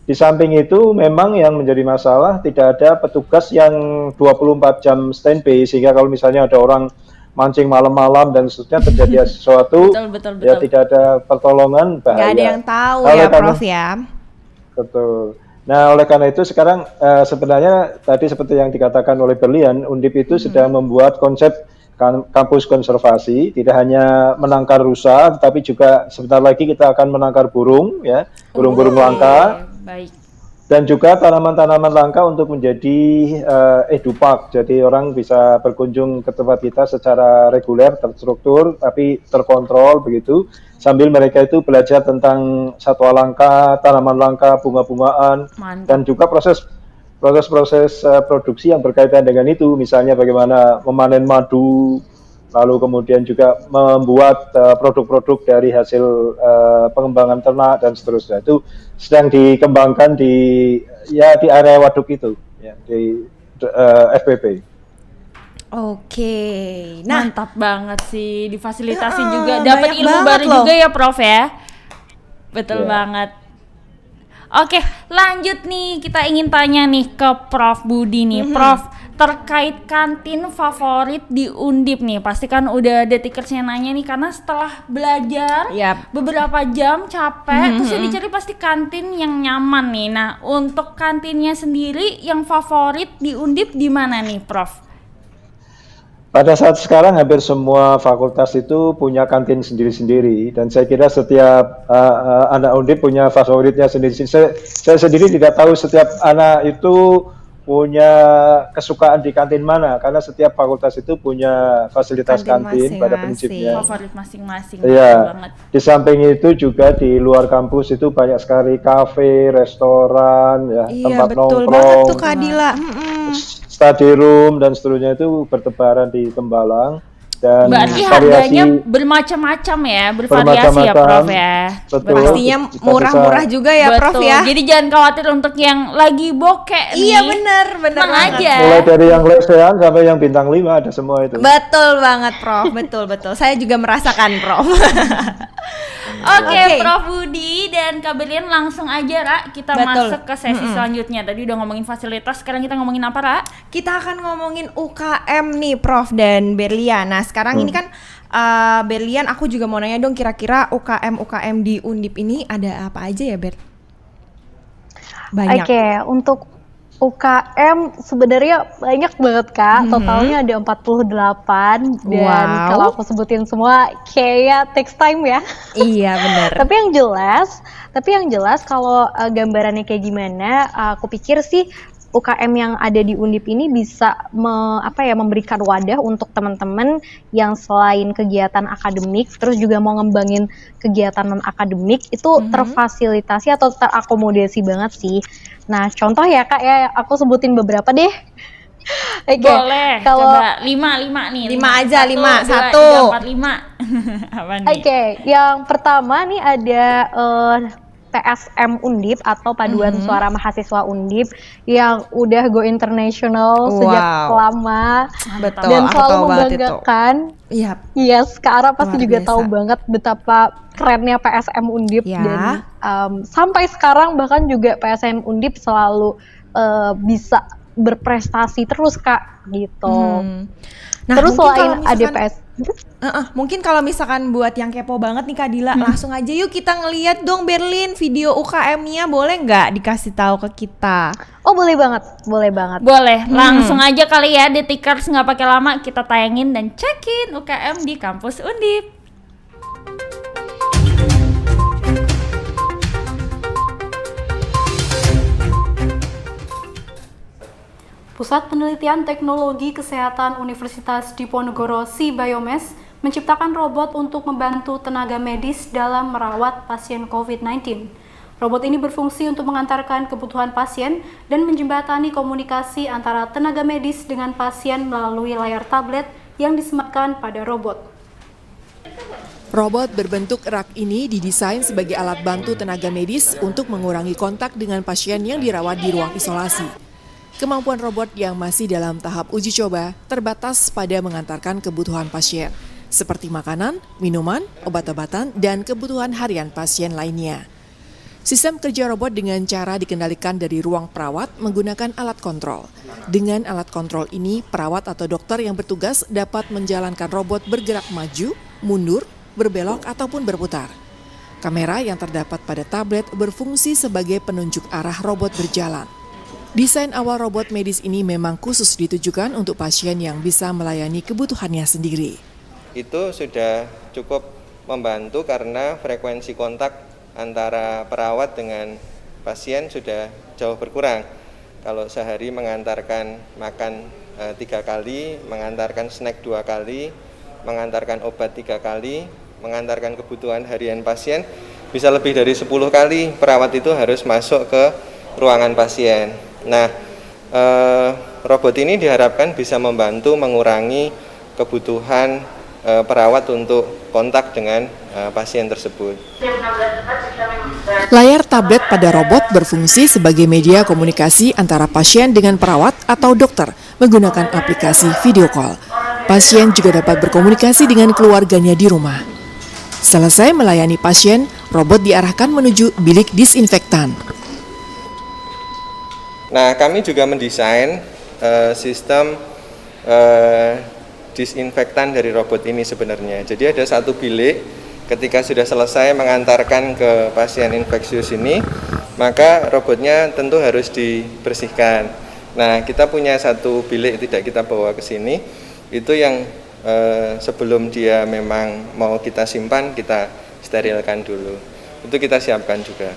Di samping itu memang yang menjadi masalah tidak ada petugas yang 24 jam standby, sehingga kalau misalnya ada orang mancing malam-malam dan seterusnya terjadi sesuatu, Betul. ya tidak ada pertolongan, bahaya. Nggak ada yang tahu Oleh ya, karena- Prof ya. Betul. Nah, oleh karena itu sekarang sebenarnya tadi seperti yang dikatakan oleh Berlian, Undip itu sedang membuat konsep kampus konservasi, tidak hanya menangkar rusa, tapi juga sebentar lagi kita akan menangkar burung, ya, burung-burung langka. Baik. Dan juga tanaman-tanaman langka untuk menjadi edupark, jadi orang bisa berkunjung ke tempat kita secara reguler, terstruktur, tapi terkontrol begitu, sambil mereka itu belajar tentang satwa langka, tanaman langka, bunga-bungaan, Mantap. dan juga proses produksi yang berkaitan dengan itu, misalnya bagaimana memanen madu, lalu kemudian juga membuat produk-produk dari hasil pengembangan ternak dan seterusnya. Itu sedang dikembangkan di area waduk itu, ya, di FPP. Oke. Nah, Mantap banget sih, difasilitasi Heeh, juga, dapat banyak ilmu banget baru loh. juga ya Prof ya. Betul Iya. banget. Oke, lanjut nih, kita ingin tanya nih ke Prof Budi nih. Prof, terkait kantin favorit di Undip nih, pasti kan udah Detikers-nya nanya nih, karena setelah belajar Yap. beberapa jam capek, terus yang dicari pasti kantin yang nyaman nih. Nah, untuk kantinnya sendiri yang favorit di Undip di mana nih Prof? Pada saat sekarang hampir semua fakultas itu punya kantin sendiri-sendiri, dan saya kira setiap anak Undip punya favoritnya sendiri. Saya sendiri tidak tahu setiap anak itu punya kesukaan di kantin mana, karena setiap fakultas itu punya fasilitas Kantin kantin pada masing-masing. prinsipnya. Favorit masing-masing. Iya. betul banget. Di samping itu juga di luar kampus itu banyak sekali kafe, restoran, ya, iya tempat betul nongkrong, banget tuh Kak Dila. study room dan seterusnya itu bertebaran di Tembalang, dan Berarti variasi harganya bermacam-macam ya, bervariasi ya bermacam-macam. Prof ya. Betul. Pastinya Kita murah-murah bisa- juga ya, Prof Betul. ya. Jadi jangan khawatir untuk yang lagi bokek nih. Iya bener Tenang banget. aja. mulai dari yang lesehan sampai yang bintang 5 ada semua itu. Betul banget, Prof. Betul. Saya juga merasakan, Prof. Oke, Oke. Prof Budi dan Kak Berlian langsung aja Ra, kita Betul. masuk ke sesi selanjutnya. Tadi udah ngomongin fasilitas, sekarang kita ngomongin apa Ra? Kita akan ngomongin UKM nih, Prof dan Berlian. Nah, sekarang ini kan Berlian, aku juga mau nanya dong, kira-kira UKM di Undip ini ada apa aja ya, Ber? Banyak. Oke, untuk UKM sebenarnya banyak banget Kak. Totalnya ada 48 dan Wow. kalau aku sebutin semua kayaknya takes time ya. Iya, bener. Tapi yang jelas kalau gambarannya kayak gimana, aku pikir sih UKM yang ada di Undip ini bisa memberikan wadah untuk teman-teman yang selain kegiatan akademik, terus juga mau ngembangin kegiatan non akademik itu terfasilitasi atau terakomodasi banget sih. Nah, contoh ya Kak ya, aku sebutin beberapa deh. Oke, Boleh. kalau Coba 5 nih. Lima aja, 5. 2, 3, 4, 5. Apa nih? Oke, yang pertama nih ada PSM Undip atau Paduan Suara Mahasiswa Undip yang udah go international sejak Wow. lama Betul, dan aku selalu tahu banget itu. membanggakan. Iya. Yes, Kak Ara pasti Luar juga biasa. tahu banget betapa kerennya PSM Undip Ya. dan sampai sekarang bahkan juga PSM Undip selalu bisa berprestasi terus Kak gitu. Nah, Terus mungkin selain kalau ada misalkan- mungkin kalau misalkan buat yang kepo banget nih Kak Dila, langsung aja yuk kita ngeliat dong Berlin video UKM-nya, boleh nggak dikasih tahu ke kita? Oh boleh banget, boleh banget. Boleh, langsung aja kali ya Detikers, nggak pakai lama, kita tayangin dan cekin UKM di kampus Undip. Pusat Penelitian Teknologi Kesehatan Universitas Diponegoro Sibiomes menciptakan robot untuk membantu tenaga medis dalam merawat pasien COVID-19. Robot ini berfungsi untuk mengantarkan kebutuhan pasien dan menjembatani komunikasi antara tenaga medis dengan pasien melalui layar tablet yang disematkan pada robot. Robot berbentuk rak ini didesain sebagai alat bantu tenaga medis untuk mengurangi kontak dengan pasien yang dirawat di ruang isolasi. Kemampuan robot yang masih dalam tahap uji coba terbatas pada mengantarkan kebutuhan pasien, seperti makanan, minuman, obat-obatan, dan kebutuhan harian pasien lainnya. Sistem kerja robot dengan cara dikendalikan dari ruang perawat menggunakan alat kontrol. Dengan alat kontrol ini, perawat atau dokter yang bertugas dapat menjalankan robot bergerak maju, mundur, berbelok, ataupun berputar. Kamera yang terdapat pada tablet berfungsi sebagai penunjuk arah robot berjalan. Desain awal robot medis ini memang khusus ditujukan untuk pasien yang bisa melayani kebutuhannya sendiri. Itu sudah cukup membantu karena frekuensi kontak antara perawat dengan pasien sudah jauh berkurang. Kalau sehari mengantarkan makan 3 kali, mengantarkan snack 2 kali, mengantarkan obat 3 kali, mengantarkan kebutuhan harian pasien, bisa lebih dari 10 kali perawat itu harus masuk ke ruangan pasien. Nah, robot ini diharapkan bisa membantu mengurangi kebutuhan perawat untuk kontak dengan pasien tersebut. Layar tablet pada robot berfungsi sebagai media komunikasi antara pasien dengan perawat atau dokter menggunakan aplikasi video call. Pasien juga dapat berkomunikasi dengan keluarganya di rumah. Selesai melayani pasien, robot diarahkan menuju bilik disinfektan. Nah, kami juga mendesain sistem disinfektan dari robot ini sebenarnya. Jadi ada satu bilik, ketika sudah selesai mengantarkan ke pasien infeksius ini, maka robotnya tentu harus dibersihkan. Nah, kita punya satu bilik tidak kita bawa ke sini, itu yang sebelum dia memang mau kita simpan, kita sterilkan dulu. Itu kita siapkan juga.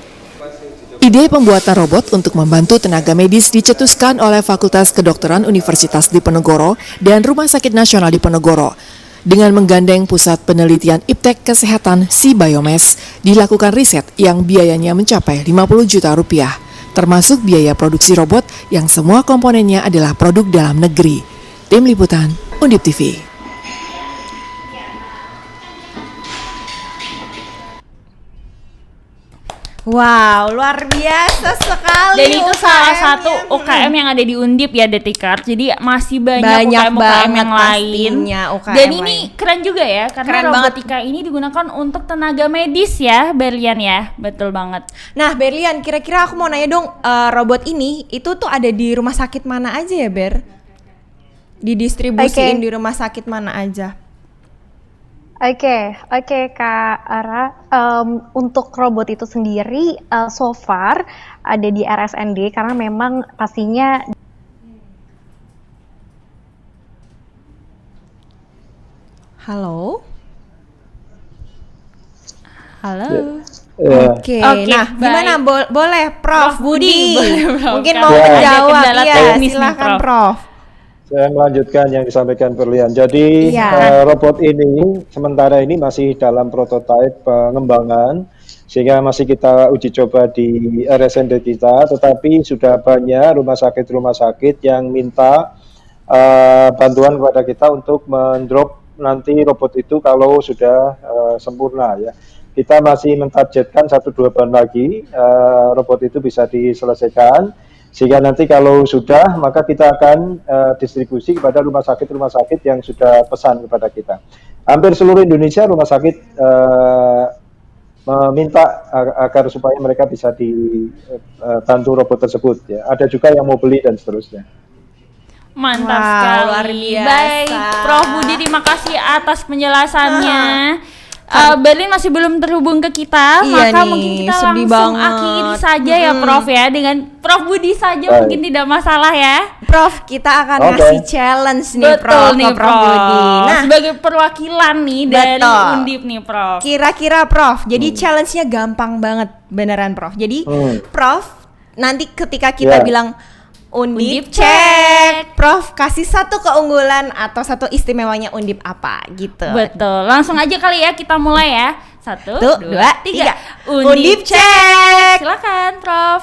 Ide pembuatan robot untuk membantu tenaga medis dicetuskan oleh Fakultas Kedokteran Universitas Diponegoro dan Rumah Sakit Nasional Diponegoro. Dengan menggandeng Pusat Penelitian Iptek Kesehatan Biomes, dilakukan riset yang biayanya mencapai 50 juta rupiah, termasuk biaya produksi robot yang semua komponennya adalah produk dalam negeri. Tim Liputan, Undip TV. Wow, luar biasa sekali. Dan itu salah UKM-nya. satu UKM yang ada di Undip ya, Detikar. Jadi masih banyak Banyak UKM banget yang lain. pastinya UKM Dan lain. ini keren juga ya, karena Keren banget. robotika ini digunakan untuk tenaga medis ya, Berlian ya. Betul banget. Nah, Berlian, kira-kira aku mau nanya dong, robot ini itu tuh ada di rumah sakit mana aja ya, Ber? Didistribusiin di rumah sakit mana aja? Oke, Kak Ara. Untuk robot itu sendiri, so far ada di RSND karena memang pastinya. Halo? Halo. Oke, Oke, nah baik. gimana? Boleh, Prof. Budi. boleh, Prof. Mungkin Kalau mau ada menjawab, kendala ya teknis nih, silakan Prof. Prof. Saya melanjutkan yang disampaikan Berlian. Jadi Iya. robot ini sementara ini masih dalam prototipe pengembangan, sehingga masih kita uji coba di RSND kita, tetapi sudah banyak rumah sakit yang minta bantuan kepada kita untuk mendrop nanti robot itu kalau sudah sempurna ya. Kita masih mentargetkan 1-2 bulan lagi robot itu bisa diselesaikan, sehingga nanti kalau sudah maka kita akan distribusi kepada rumah sakit yang sudah pesan kepada kita. Hampir seluruh Indonesia rumah sakit meminta agar supaya mereka bisa dibantu robot tersebut ya. Ada juga yang mau beli dan seterusnya. Mantap Wow, sekali. luar biasa. Baik, Prof Budi, terima kasih atas penjelasannya. Berlin masih belum terhubung ke kita, Iya maka nih, mungkin kita sedih langsung banget. akhiri saja ya Prof ya, dengan Prof Budi saja Baik. mungkin tidak masalah ya. Prof, kita akan Oke. ngasih challenge nih Betul Prof, nih ke Prof Budi. Nah, sebagai perwakilan nih dari Betul. Undip nih Prof. kira-kira Prof, jadi challenge-nya gampang banget beneran Prof. Jadi Prof, nanti ketika kita Ya. bilang Undip Undip cek, Prof kasih satu keunggulan atau satu istimewanya Undip apa gitu. Betul, langsung aja kali ya kita mulai ya. 1, Tuh, 2, 2, 3. 3. Undip cek. Silakan Prof.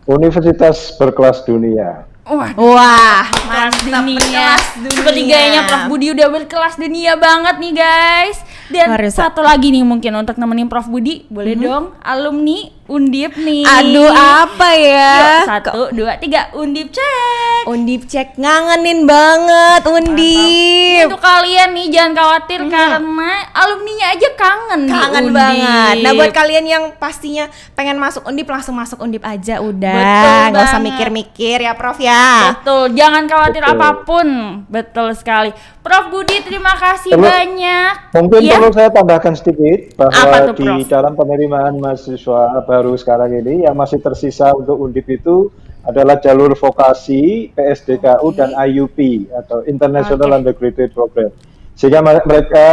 Universitas berkelas dunia. Wah, Kelas mantap, dunia. berkelas dunia. Seperti gayanya Prof Budi udah berkelas dunia banget nih guys. Dan Luar biasa. satu lagi nih mungkin untuk nemenin Prof Budi, boleh dong alumni Undip nih. Aduh, apa ya? Yuk, 1, 2, 3, Undip cek. Undip cek, ngangenin banget Undip. Untuk kalian nih jangan khawatir karena alumninya aja kangen di Kangen Undip. banget. Nah, buat kalian yang pastinya pengen masuk Undip, langsung masuk Undip aja Betul udah. Nggak usah banget. mikir-mikir ya, Prof ya. Betul, jangan khawatir Betul. apapun. Betul sekali. Prof Budi, terima kasih Perlu- banyak. Mungkin Iya? perlu saya tambahkan sedikit Apa bahwa tuh, di Prof? dalam penerimaan mahasiswa baru sekarang ini yang masih tersisa untuk Undip itu adalah jalur vokasi, PSDKU dan IUP atau International Undergraduate Program. Sehingga mereka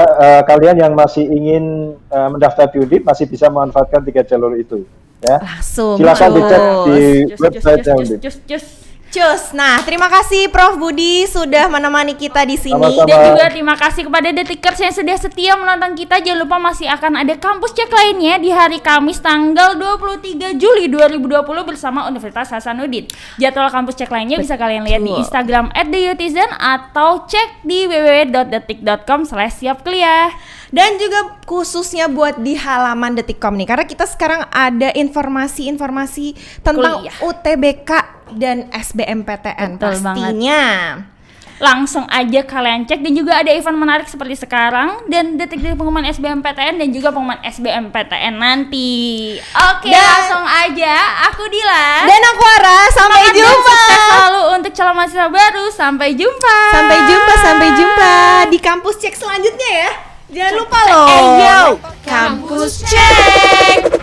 kalian yang masih ingin mendaftar di Undip masih bisa memanfaatkan 3 jalur itu. Ya. Langsung. Silakan cus. dicek di Cus, website Undip. cus. Cus. Nah, terima kasih Prof Budi sudah menemani kita di sini. Sama-sama. Dan juga terima kasih kepada Detikers yang sudah setia menonton kita. Jangan lupa masih akan ada kampus cek lainnya di hari Kamis tanggal 23 Juli 2020 bersama Universitas Hasanuddin. Jadwal kampus cek lainnya bisa kalian lihat di Instagram @theyutizen atau cek di www.detik.com/siapkuliah. Dan juga khususnya buat di halaman Detikcom nih, karena kita sekarang ada informasi-informasi tentang Kuliah. UTBK dan SBMPTN Betul pastinya. Langsung aja kalian cek, dan juga ada event menarik seperti sekarang dan detik-detik pengumuman SBMPTN dan juga pengumuman SBMPTN nanti. Oke, Dan- langsung aja. Aku Dila. Dan aku Ara, sampai Semangat dan jumpa. sukses selalu untuk calon mahasiswa baru. Sampai jumpa. Sampai jumpa di kampus cek selanjutnya ya. Jangan lupa loh. yo, Kampus cek.